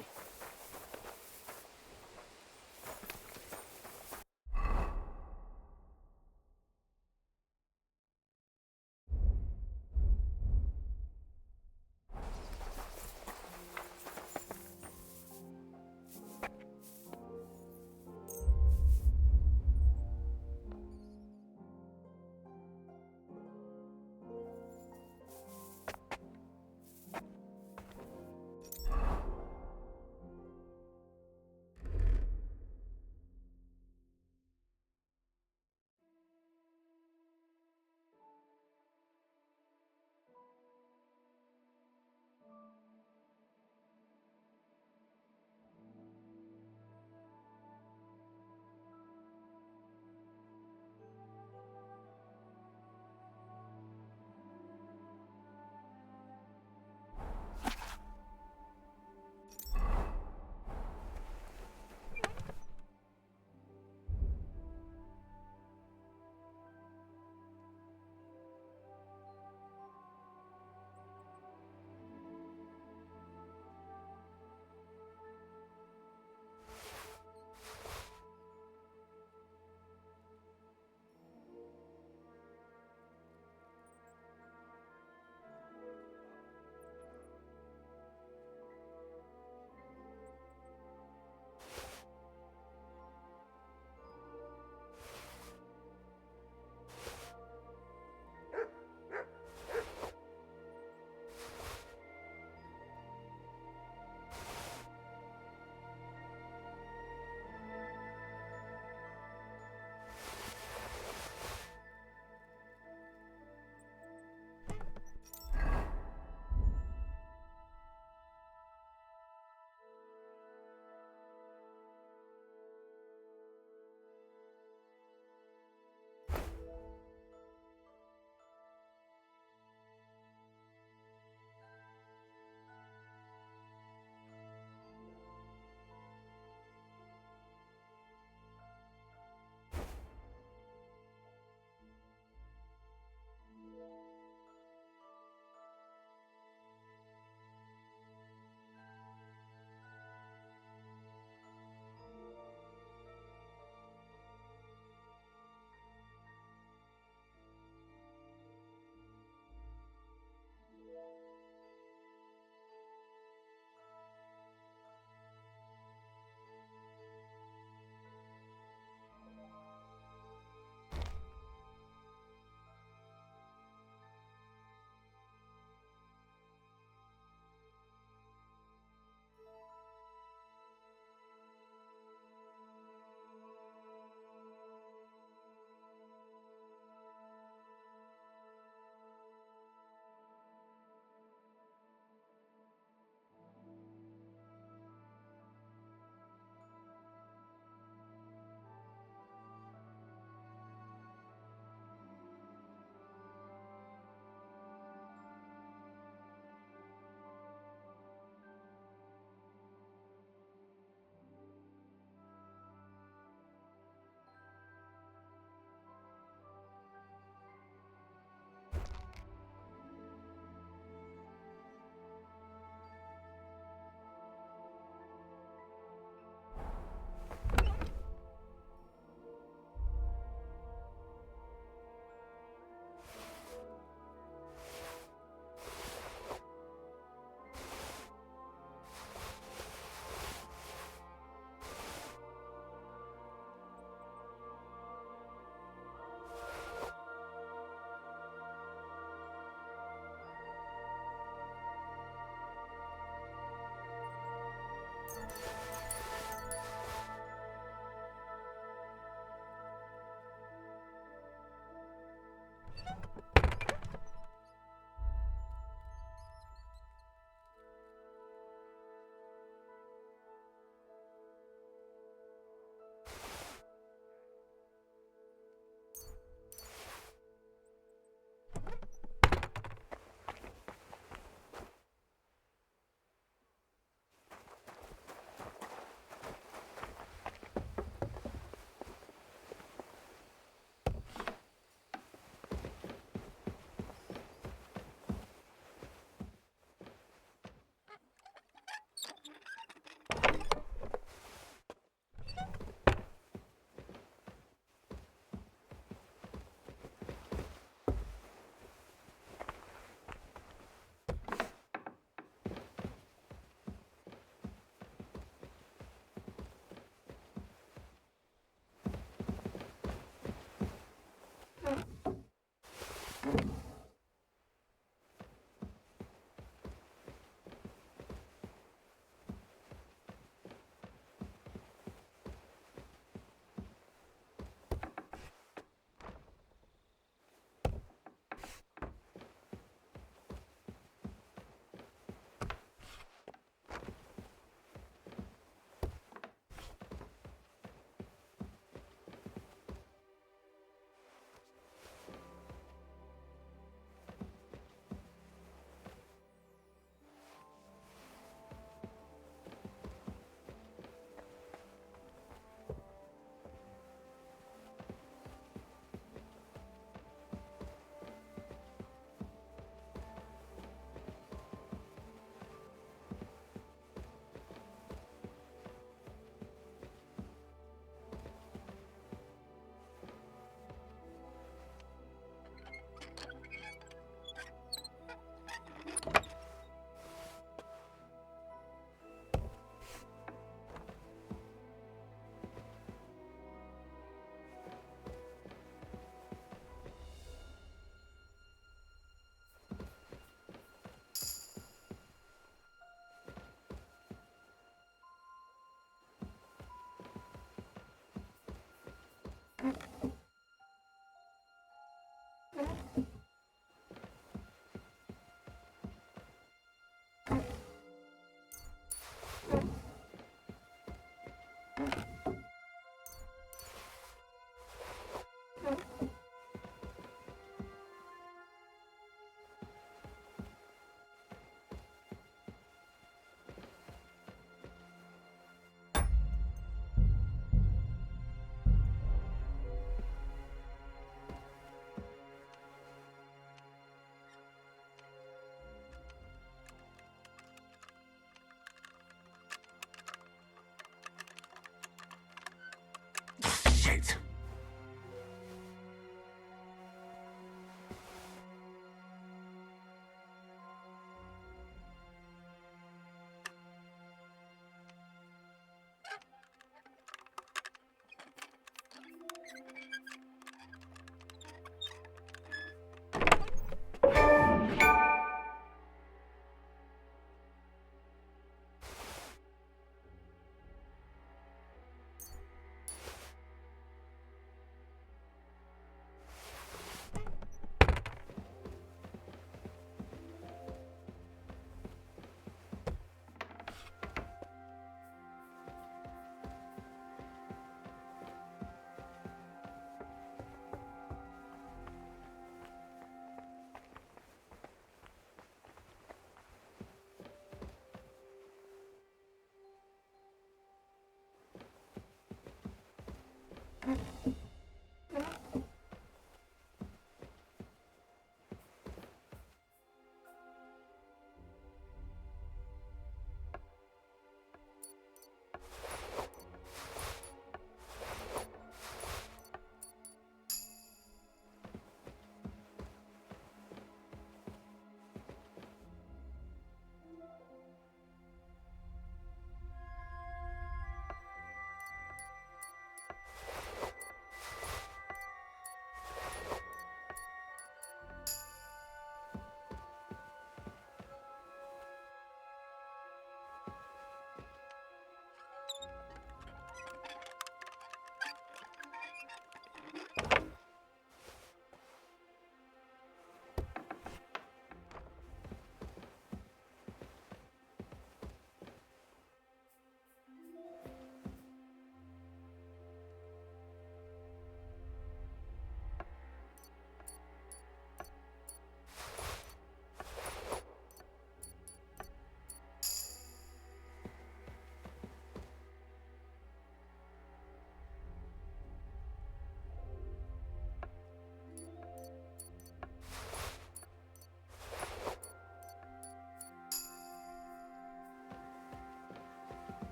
E: Shit.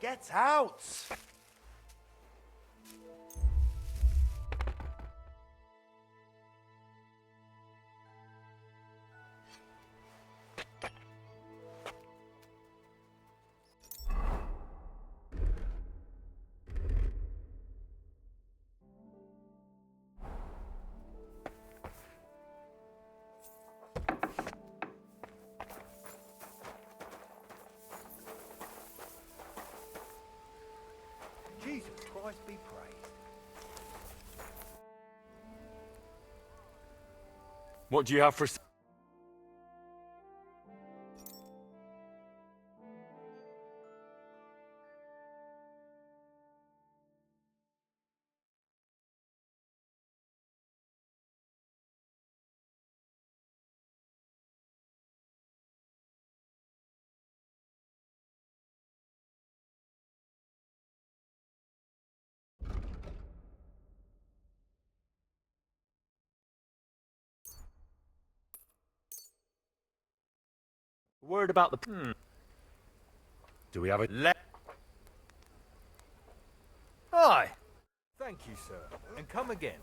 C: Get out!
D: Jesus Christ be praised.
E: What do you have for...
D: Word about the...
E: Do we have a...
D: Aye. Thank you, sir. And come again.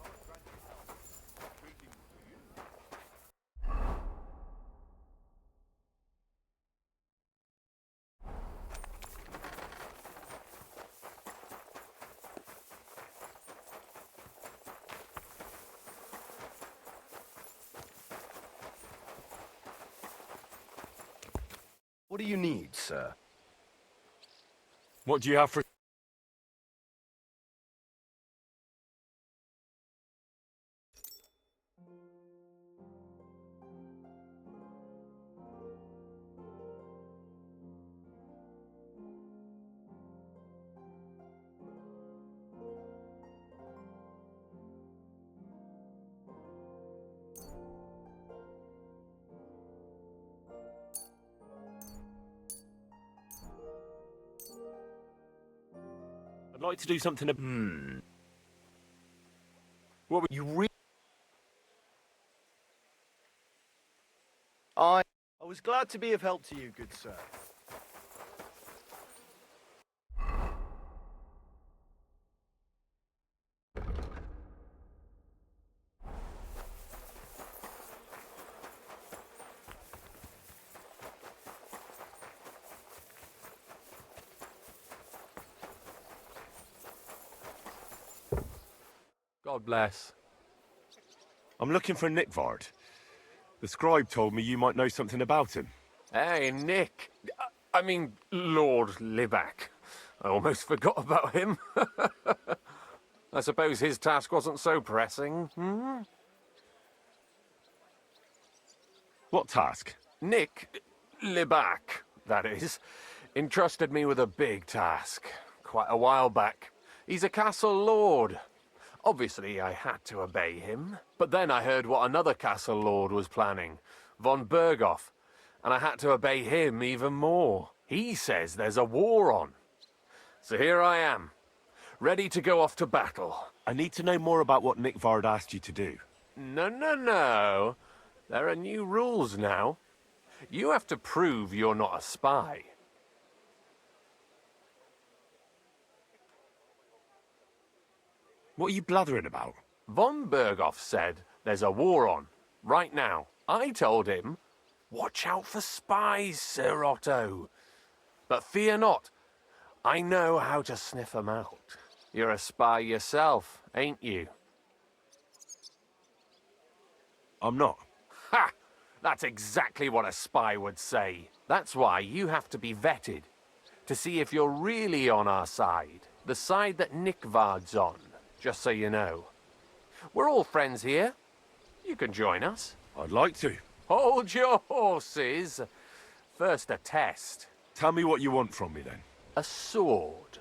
E: What do you need, sir? What do you have for... I'd like to do something... What would you
M: I was glad to be of help to you, good sir.
G: God bless.
E: I'm looking for Nickvard. The scribe told me you might know something about him.
G: Hey, Nick. I mean, Lord Libac. I almost forgot about him. I suppose his task wasn't so pressing. Hmm?
E: What task?
G: Nick Libac, that is, entrusted me with a big task quite a while back. He's a castle lord. Obviously, I had to obey him. But then I heard what another castle lord was planning, von Berghoff, and I had to obey him even more. He says there's a war on. So here I am, ready to go off to battle.
E: I need to know more about what Nickvard asked you to do.
G: No. There are new rules now. You have to prove you're not a spy.
E: What are you blathering about?
G: Von Berghoff said there's a war on, right now. I told him, watch out for spies, Sir Otto. But fear not, I know how to sniff them out. You're a spy yourself, ain't you?
E: I'm not.
G: Ha! That's exactly what a spy would say. That's why you have to be vetted, to see if you're really on our side. The side that Nickvard's on, just so you know. We're all friends here. You can join us.
E: I'd like to.
G: Hold your horses. First a test.
E: Tell me what you want from me, then.
G: A sword.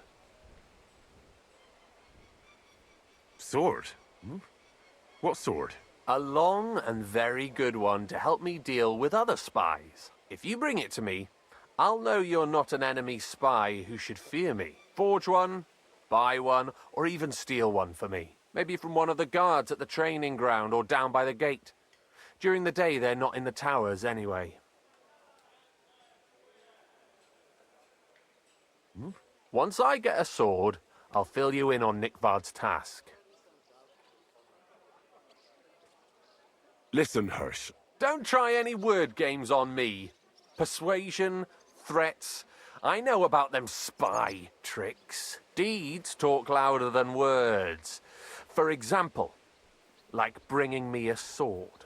E: Sword? Hmm? What sword?
G: A long and very good one to help me deal with other spies. If you bring it to me, I'll know you're not an enemy spy who should fear me. Forge one, buy one, or even steal one for me. Maybe from one of the guards at the training ground or down by the gate. During the day, they're not in the towers anyway.
N: Once I get a sword, I'll fill you in on Nickvard's task.
E: Listen, Hirsch.
N: Don't try any word games on me. Persuasion, threats, I know about them spy tricks. Deeds talk louder than words. For example, like bringing me a sword.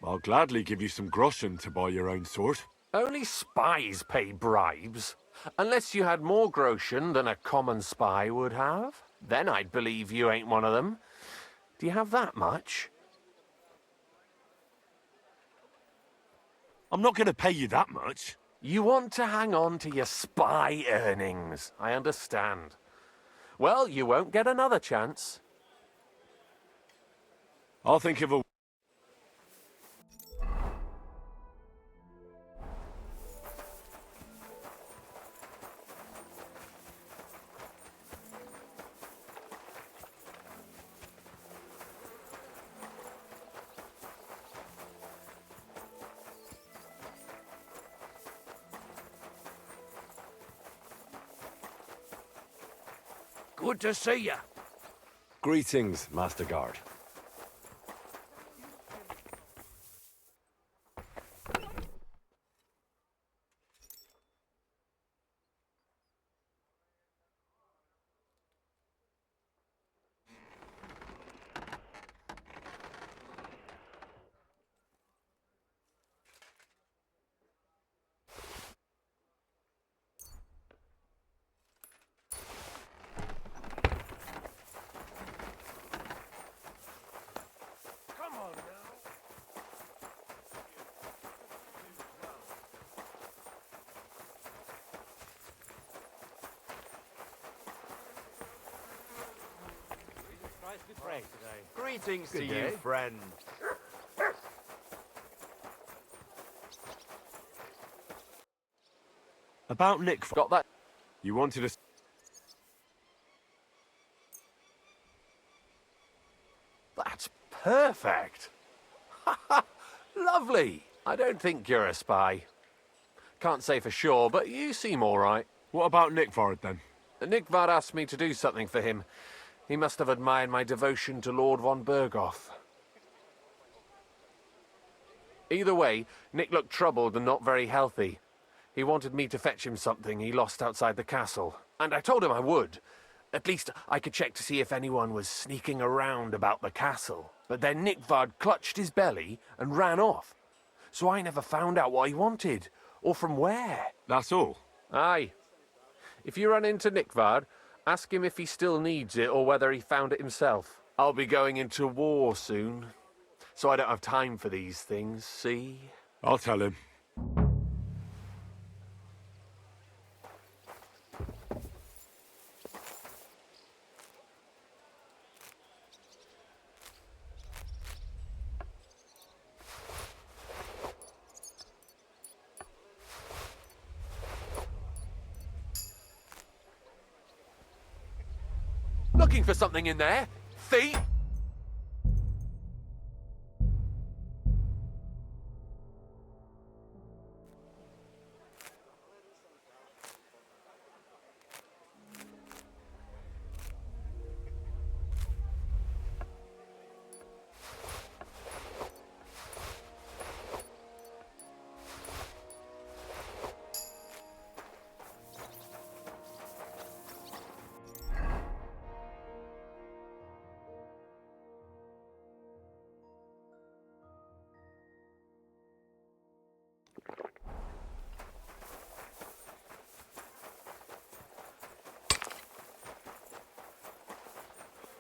E: I'll gladly give you some groschen to buy your own sword.
N: Only spies pay bribes. Unless you had more groschen than a common spy would have. Then I'd believe you ain't one of them. Do you have that much?
E: I'm not going to pay you that much.
N: You want to hang on to your spy earnings. I understand. Well, you won't get another chance.
E: I'll think of a...
C: Good to see you.
E: Greetings, Master Guard.
M: Greetings to
C: Good
M: you,
C: day.
M: friend.
E: About Nick...
N: Got that?
E: You wanted us...
N: That's perfect. Lovely. I don't think you're a spy. Can't say for sure, but you seem all right.
E: What about Nickvard, then?
N: Nickvard asked me to do something for him. He must have admired my devotion to Lord von Berghoff. Either way, Nick looked troubled and not very healthy. He wanted me to fetch him something he lost outside the castle, and I told him I would. At least I could check to see if anyone was sneaking around about the castle. But then Nickvard clutched his belly and ran off. So I never found out what he wanted, or from where.
E: That's all?
N: Aye. If you run into Nickvard, ask him if he still needs it or whether he found it himself. I'll be going into war soon, so I don't have time for these things, see?
E: I'll tell him.
N: Looking for something in there? Thief?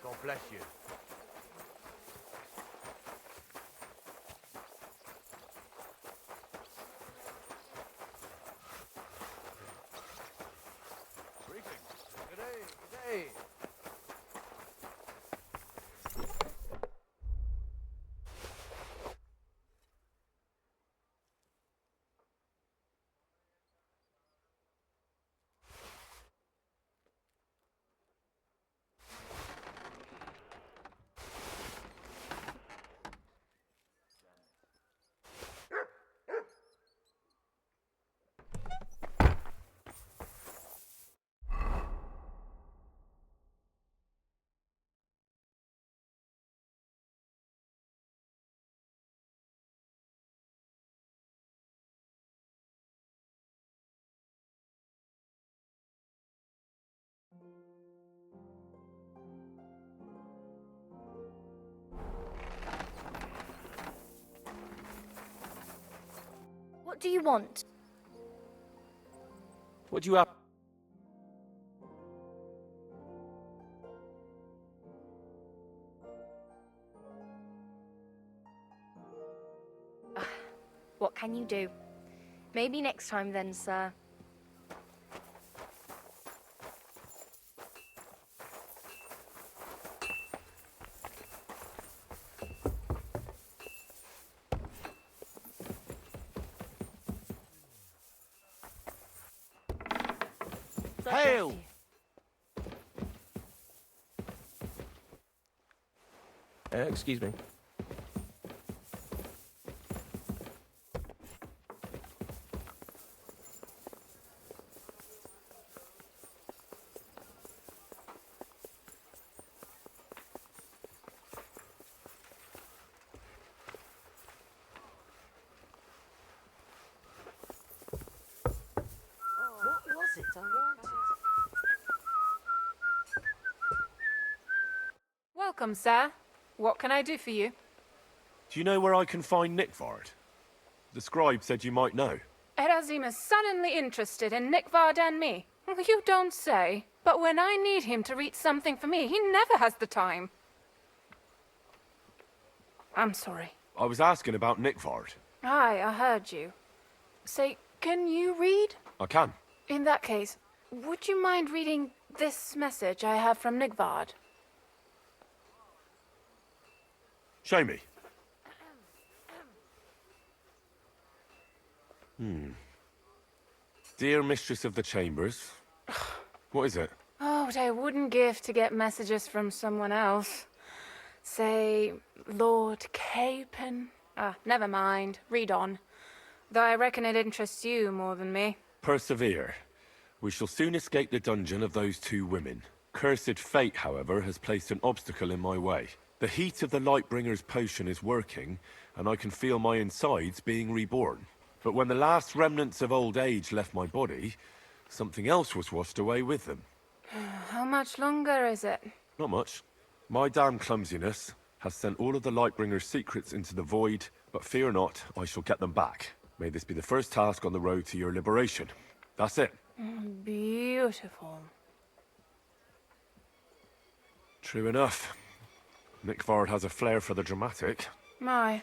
C: God bless you. Greetings. Good day, good day.
L: What do you want?
G: What do you have?
L: What can you do? Maybe next time then, sir.
D: Hail!
G: Excuse me.
K: What was it I wanted?
O: Welcome, sir. What can I do for you?
E: Do you know where I can find Nickvard? The scribe said you might know.
O: Erazim is suddenly interested in Nickvard and me. You don't say. But when I need him to read something for me, he never has the time. I'm sorry.
E: I was asking about Nickvard.
O: Aye, I heard you. Say, can you read?
E: I can.
O: In that case, would you mind reading this message I have from Nickvard?
E: Show me. Dear Mistress of the Chambers. What is it?
O: Oh, what I wouldn't give to get messages from someone else. Say, Lord Capon. Never mind. Read on. Though I reckon it interests you more than me.
E: Persevere. We shall soon escape the dungeon of those two women. Cursed fate, however, has placed an obstacle in my way. The heat of the Lightbringer's potion is working, and I can feel my insides being reborn. But when the last remnants of old age left my body, something else was washed away with them.
O: How much longer is it?
E: Not much. My damn clumsiness has sent all of the Lightbringer's secrets into the void, but fear not, I shall get them back. May this be the first task on the road to your liberation. That's it.
O: Beautiful.
E: True enough. Nickvard has a flair for the dramatic.
O: My,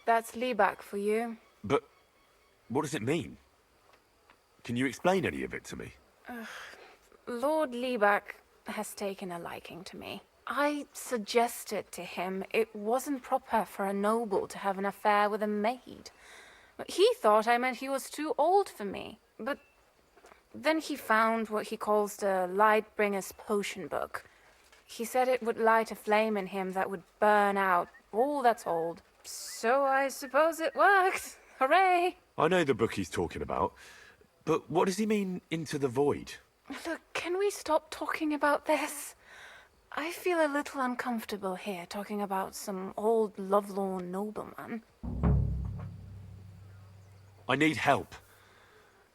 O: that's Liebach for you.
E: But what does it mean? Can you explain any of it to me?
O: Lord Liebach has taken a liking to me. I suggested to him it wasn't proper for a noble to have an affair with a maid. But he thought I meant he was too old for me. But then he found what he calls the Lightbringer's potion book. He said it would light a flame in him that would burn out all that's old. So I suppose it worked. Hooray!
E: I know the book he's talking about, but what does he mean, into the void?
O: Look, can we stop talking about this? I feel a little uncomfortable here talking about some old lovelorn nobleman.
E: I need help.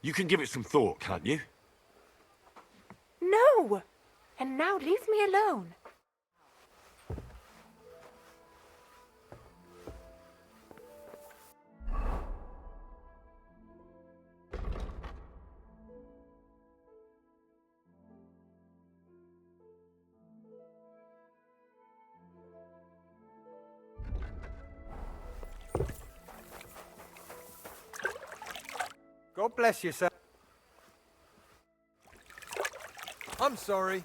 E: You can give it some thought, can't you?
O: No! And now leave me alone.
J: God bless you, sir.
M: I'm sorry.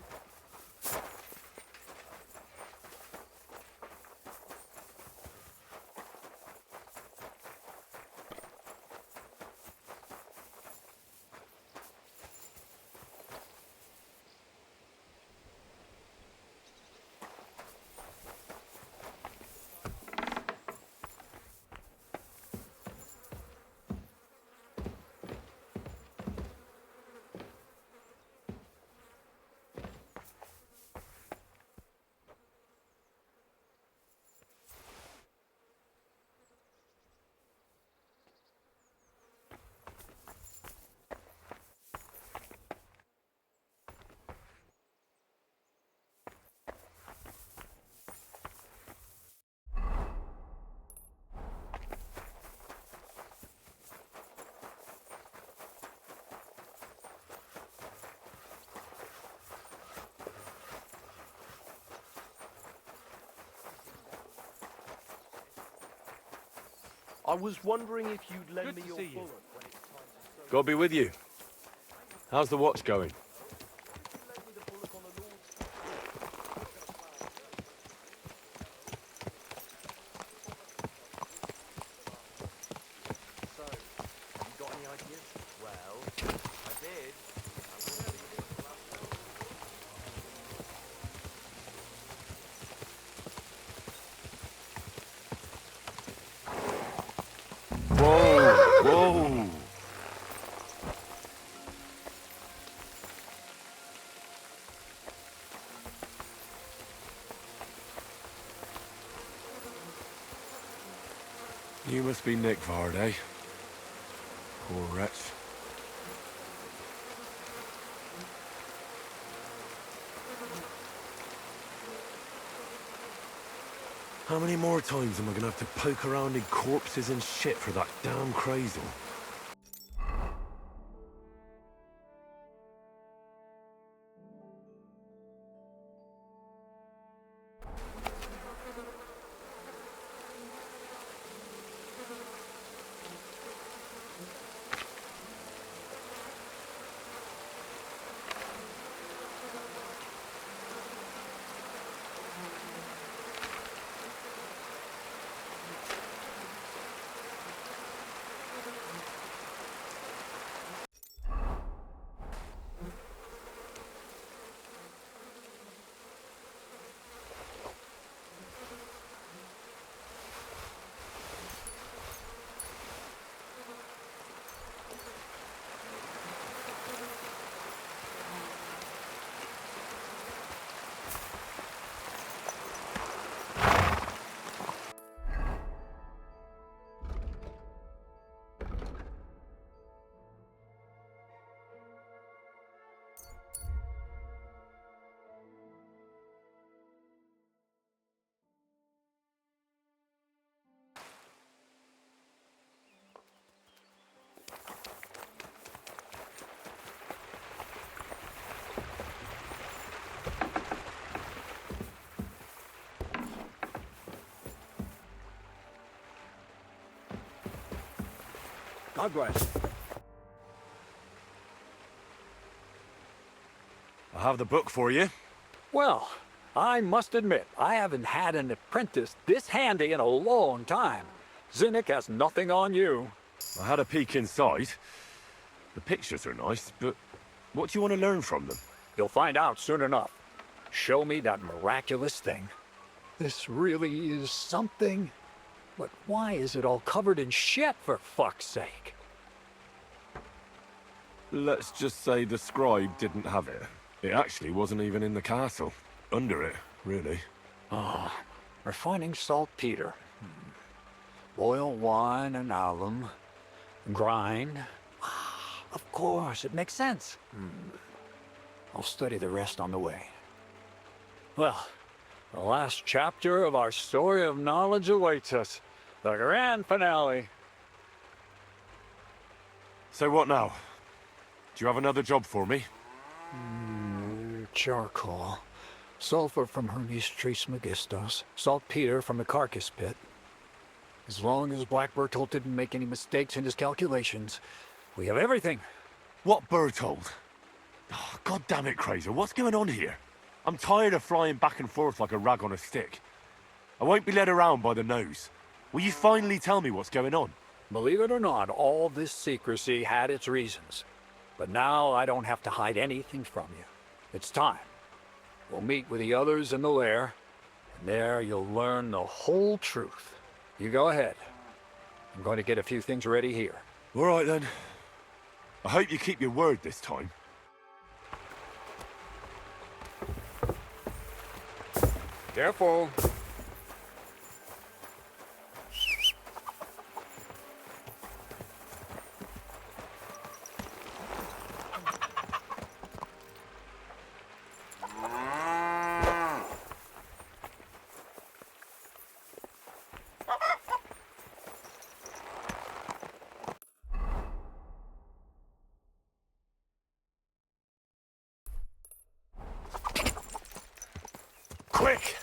D: I was wondering if you'd lend me your bullet when it's time to...
P: God be with you. How's the watch going? Whoa! You must be Nick Vard, eh? Poor wretch.
E: How many more times am I gonna have to poke around in corpses and shit for that damn crazel?
P: God bless. I have the book for you.
Q: Well, I must admit, I haven't had an apprentice this handy in a long time. Zinnik has nothing on you.
P: I had a peek inside. The pictures are nice, but what do you want to learn from them?
Q: You'll find out soon enough. Show me that miraculous thing. This really is something. But why is it all covered in shit, for fuck's sake?
P: Let's just say the scribe didn't have it. It actually wasn't even in the castle. Under it, really.
Q: Ah, refining saltpeter. Boil wine and alum. Grind. Ah, of course, it makes sense. I'll study the rest on the way. Well, the last chapter of our story of knowledge awaits us. The grand finale.
P: So what now? Do you have another job for me?
Q: Charcoal. Sulfur from Hermes Trismegistos. Saltpeter from the carcass pit. As long as Black Bertolt didn't make any mistakes in his calculations, we have everything.
E: What Bertold? Oh, God damn it, Crazer, what's going on here? I'm tired of flying back and forth like a rag on a stick. I won't be led around by the nose. Will you finally tell me what's going on?
Q: Believe it or not, all this secrecy had its reasons. But now I don't have to hide anything from you. It's time. We'll meet with the others in the lair, and there you'll learn the whole truth. You go ahead. I'm going to get a few things ready here.
E: All right, then. I hope you keep your word this time.
Q: Careful.
E: Quick!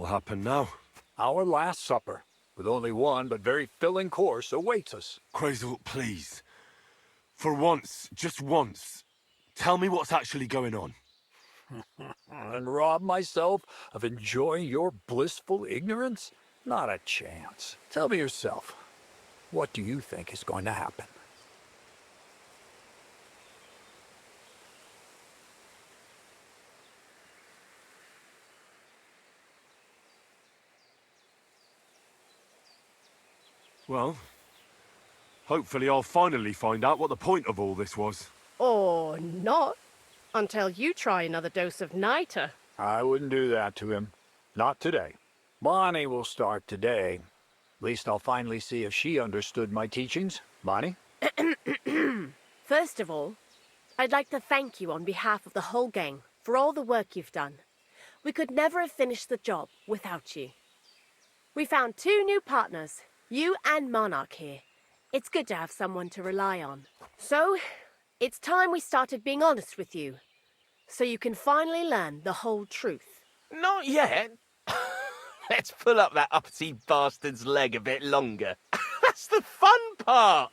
P: happen now?
Q: Our last supper, with only one but very filling course, awaits us.
P: Crazel, please. For once, just once, tell me what's actually going on.
Q: And rob myself of enjoying your blissful ignorance? Not a chance. Tell me yourself, what do you think is going to happen?
P: Well, hopefully I'll finally find out what the point of all this was.
R: Or not, until you try another dose of niter.
Q: I wouldn't do that to him. Not today. Bonnie will start today. At least I'll finally see if she understood my teachings. Bonnie?
R: First of all, I'd like to thank you on behalf of the whole gang for all the work you've done. We could never have finished the job without you. We found 2 new partners, you and Monarch here. It's good to have someone to rely on. So, it's time we started being honest with you, so you can finally learn the whole truth.
B: Not yet. Let's pull up that uppity bastard's leg a bit longer. That's the fun part.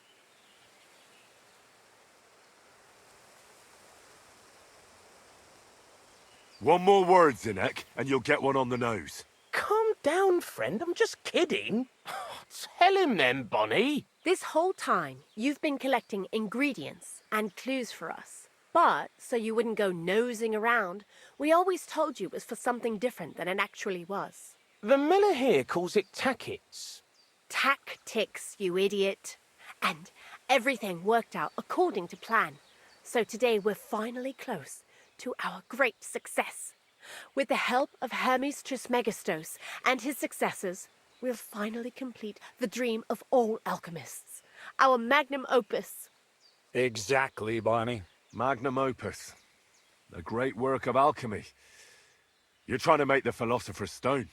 P: One more word, Zinek, and you'll get one on the nose.
B: Calm down, friend. I'm just kidding. Tell him then, Bonnie.
R: This whole time, you've been collecting ingredients and clues for us. But, so you wouldn't go nosing around, we always told you it was for something different than it actually was.
B: The miller here calls it tackets.
R: Tactics, you idiot. And everything worked out according to plan. So today we're finally close to our great success. With the help of Hermes Trismegistos and his successors, we'll finally complete the dream of all alchemists. Our magnum opus.
Q: Exactly, Bonnie.
P: Magnum opus. A great work of alchemy. You're trying to make the Philosopher's Stone.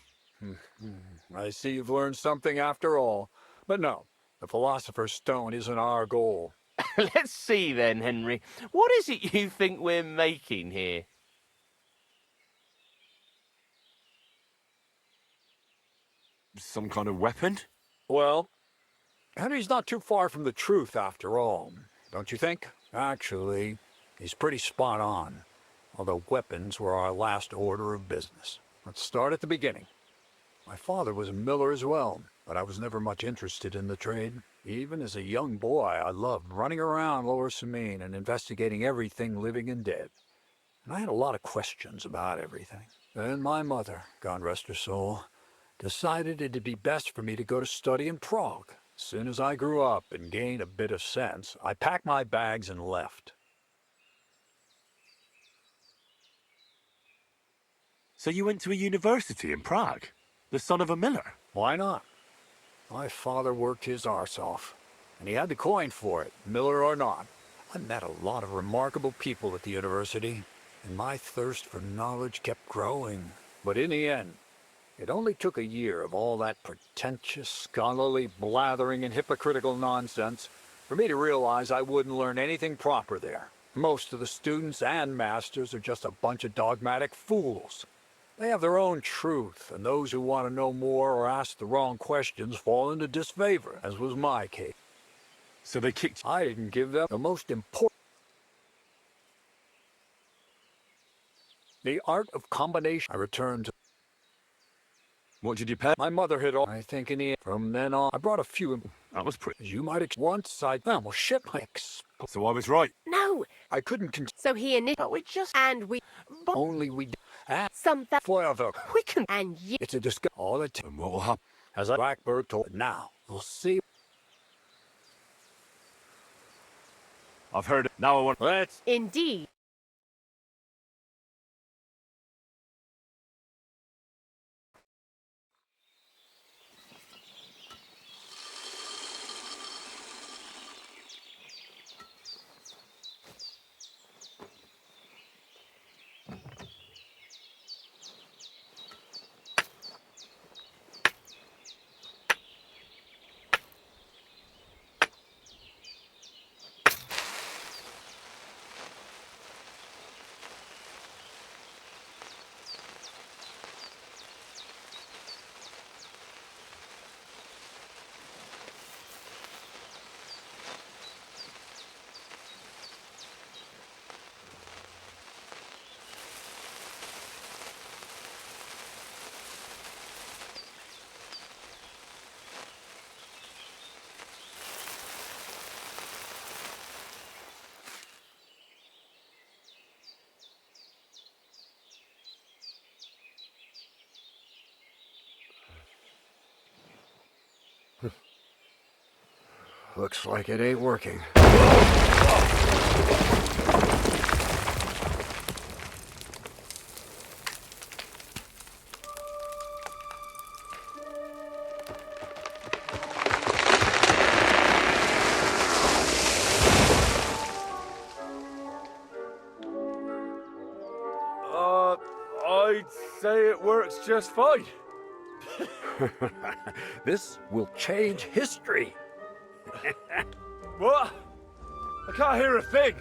Q: I see you've learned something after all. But no, the Philosopher's Stone isn't our goal.
B: Let's see then, Henry. What is it you think we're making here?
P: Some kind of weapon?
Q: Well, Henry's not too far from the truth after all, don't you think? Actually, he's pretty spot on. Although weapons were our last order of business. Let's start at the beginning. My father was a miller as well, but I was never much interested in the trade. Even as a young boy, I loved running around Lower Samine and investigating everything living and dead. And I had a lot of questions about everything. Then my mother, God rest her soul, decided it'd be best for me to go to study in Prague. As soon as I grew up and gained a bit of sense, I packed my bags and left.
P: So you went to a university in Prague? The son of a miller?
Q: Why not? My father worked his arse off, and he had the coin for it, miller or not. I met a lot of remarkable people at the university, and my thirst for knowledge kept growing. But in the end, it only took a year of all that pretentious, scholarly blathering and hypocritical nonsense for me to realize I wouldn't learn anything proper there. Most of the students and masters are just a bunch of dogmatic fools. They have their own truth, and those who want to know more or ask the wrong questions fall into disfavor, as was my case.
P: So they kicked you?
Q: I didn't give them the most important. The art of combination. I returned to.
P: What did you pay?
Q: My mother hid all. I think in the end. From then on, I brought a few.
P: That was pretty.
Q: As you might once I. Well, shit, my
P: So I was right.
R: No!
Q: I couldn't
R: So he and
B: But we just...
R: And we...
Q: Only we...
R: Something...
Q: Forever.
B: We can...
R: And you...
Q: It's a discuss... All the time.
P: And what will happen?
Q: As a blackbird told... Now, we'll see.
P: I've heard it. Now I want...
Q: Let's...
R: Indeed.
C: Looks like it ain't working.
D: I'd say it works just fine.
Q: This will change history.
D: What? I can't hear a thing.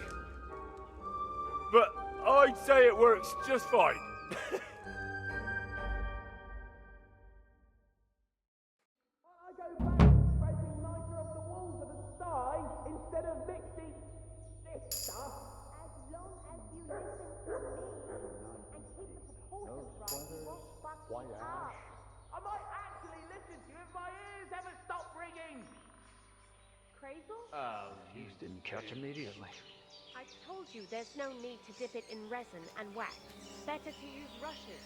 D: But I'd say it works just fine.
S: Instead of mixing this stuff, as long as you listen to me and keep the proportions right, you won't fuck it up. I might actually listen to you if my ears ever stop ringing.
R: Crazel?
Q: You didn't catch immediately.
R: I told you there's no need to dip it in resin and wax. Better to use rushes.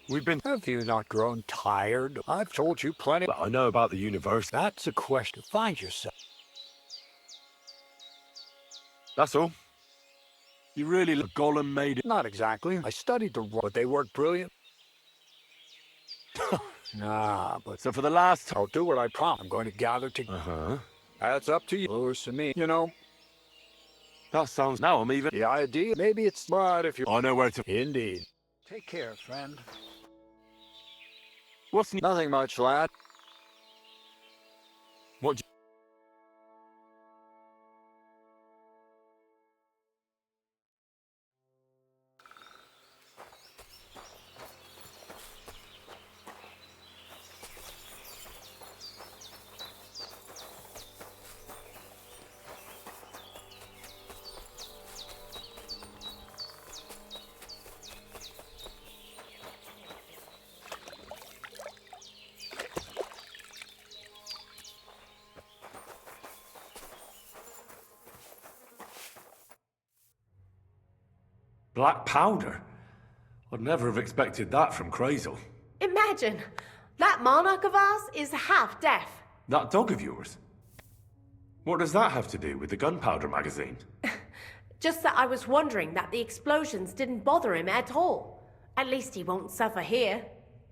Q: We've been... Have you not grown tired? I've told you plenty.
P: But I know about the universe.
Q: That's a question. Find yourself.
P: That's all. You really look Gollum made it.
Q: Not exactly. I studied the but they work brilliant. Nah, but...
P: So for the last time...
Q: I'll do what I promised. I'm going to gather to...
P: Uh-huh.
Q: That's up to you. Lewis and me, you know.
P: That sounds... Now I'm even...
Q: The idea... Maybe it's... But if you...
P: I know where to...
Q: Indeed. Take care, friend.
P: What's...
Q: Nothing much, lad.
P: What... Black powder? I'd never have expected that from Crazel.
R: Imagine, that monarch of ours is half deaf.
P: That dog of yours? What does that have to do with the gunpowder magazine?
R: Just that I was wondering that the explosions didn't bother him at all. At least he won't suffer here.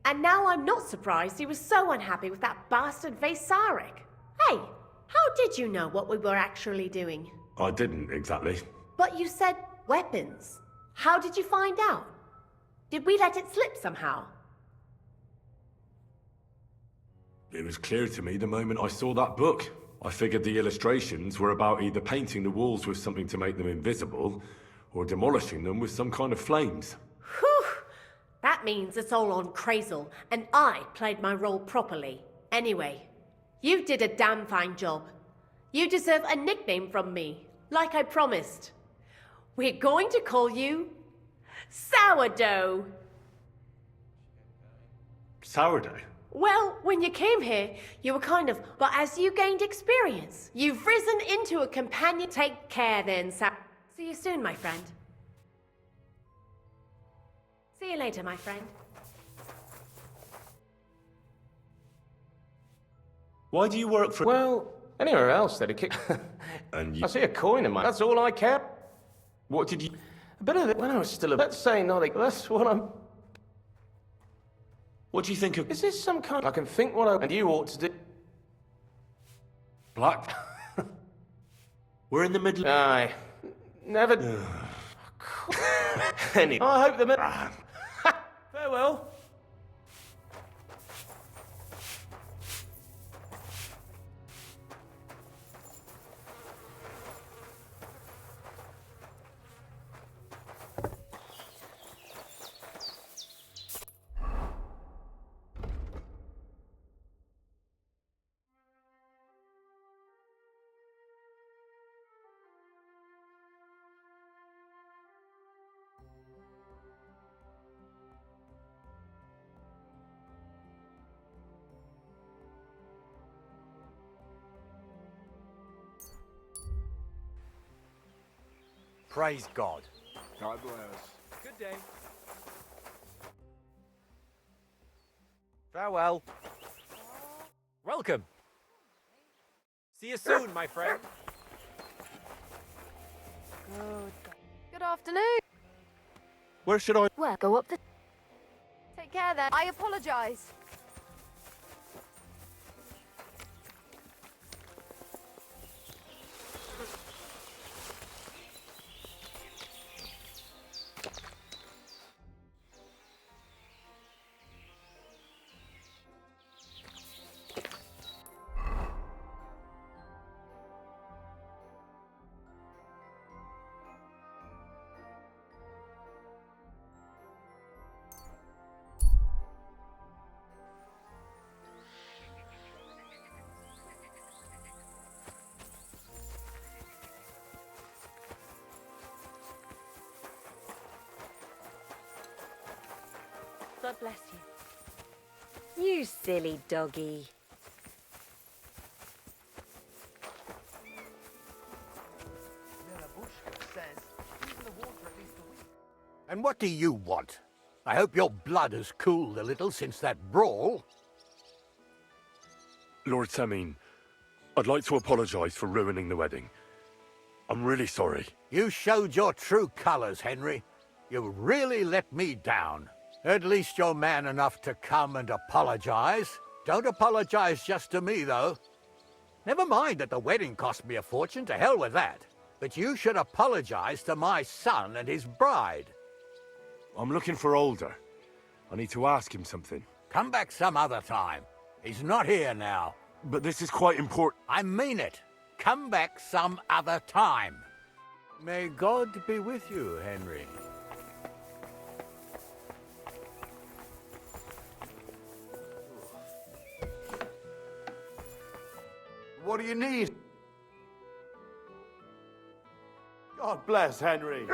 R: And now I'm not surprised he was so unhappy with that bastard Vasarik. Hey, how did you know what we were actually doing?
P: I didn't exactly.
R: But you said weapons. How did you find out? Did we let it slip somehow?
P: It was clear to me the moment I saw that book. I figured the illustrations were about either painting the walls with something to make them invisible, or demolishing them with some kind of flames.
R: Whew! That means it's all on Crazel, and I played my role properly. Anyway, you did a damn fine job. You deserve a nickname from me, like I promised. We're going to call you Sourdough.
P: Sourdough?
R: Well, when you came here, you were kind of... But as you gained experience, you've risen into a companion. Take care then, See you soon, my friend. See you later, my friend.
B: Why do you work for... Well, anywhere else they'd have kicked...
P: And you...
B: I see a coin in my... That's all I care.
P: What did you...
B: A bit of it when I was still a... Let's say not a... That's what I'm...
P: What do you think of...
B: Is this some kind... I can think what I... And you ought to do...
P: Black? We're in the middle...
B: Aye. Never... Anyway, I hope the... Farewell.
Q: Praise God.
P: God bless.
I: Good day.
B: Farewell.
G: Welcome. See you soon, my friend.
A: Good afternoon.
D: Where should I...
A: Well, go up the... Take care then. I apologise.
R: God bless you. You silly doggy.
Q: And what do you want? I hope your blood has cooled a little since that brawl.
P: Lord Semin, I'd like to apologize for ruining the wedding. I'm really sorry.
Q: You showed your true colors, Henry. You really let me down. At least you're man enough to come and apologize. Don't apologize just to me, though. Never mind that the wedding cost me a fortune, to hell with that. But you should apologize to my son and his bride.
P: I'm looking for Older. I need to ask him something.
Q: Come back some other time. He's not here now.
P: But this is quite important.
Q: I mean it. Come back some other time. May God be with you, Henry.
C: What do you need? God bless Henry.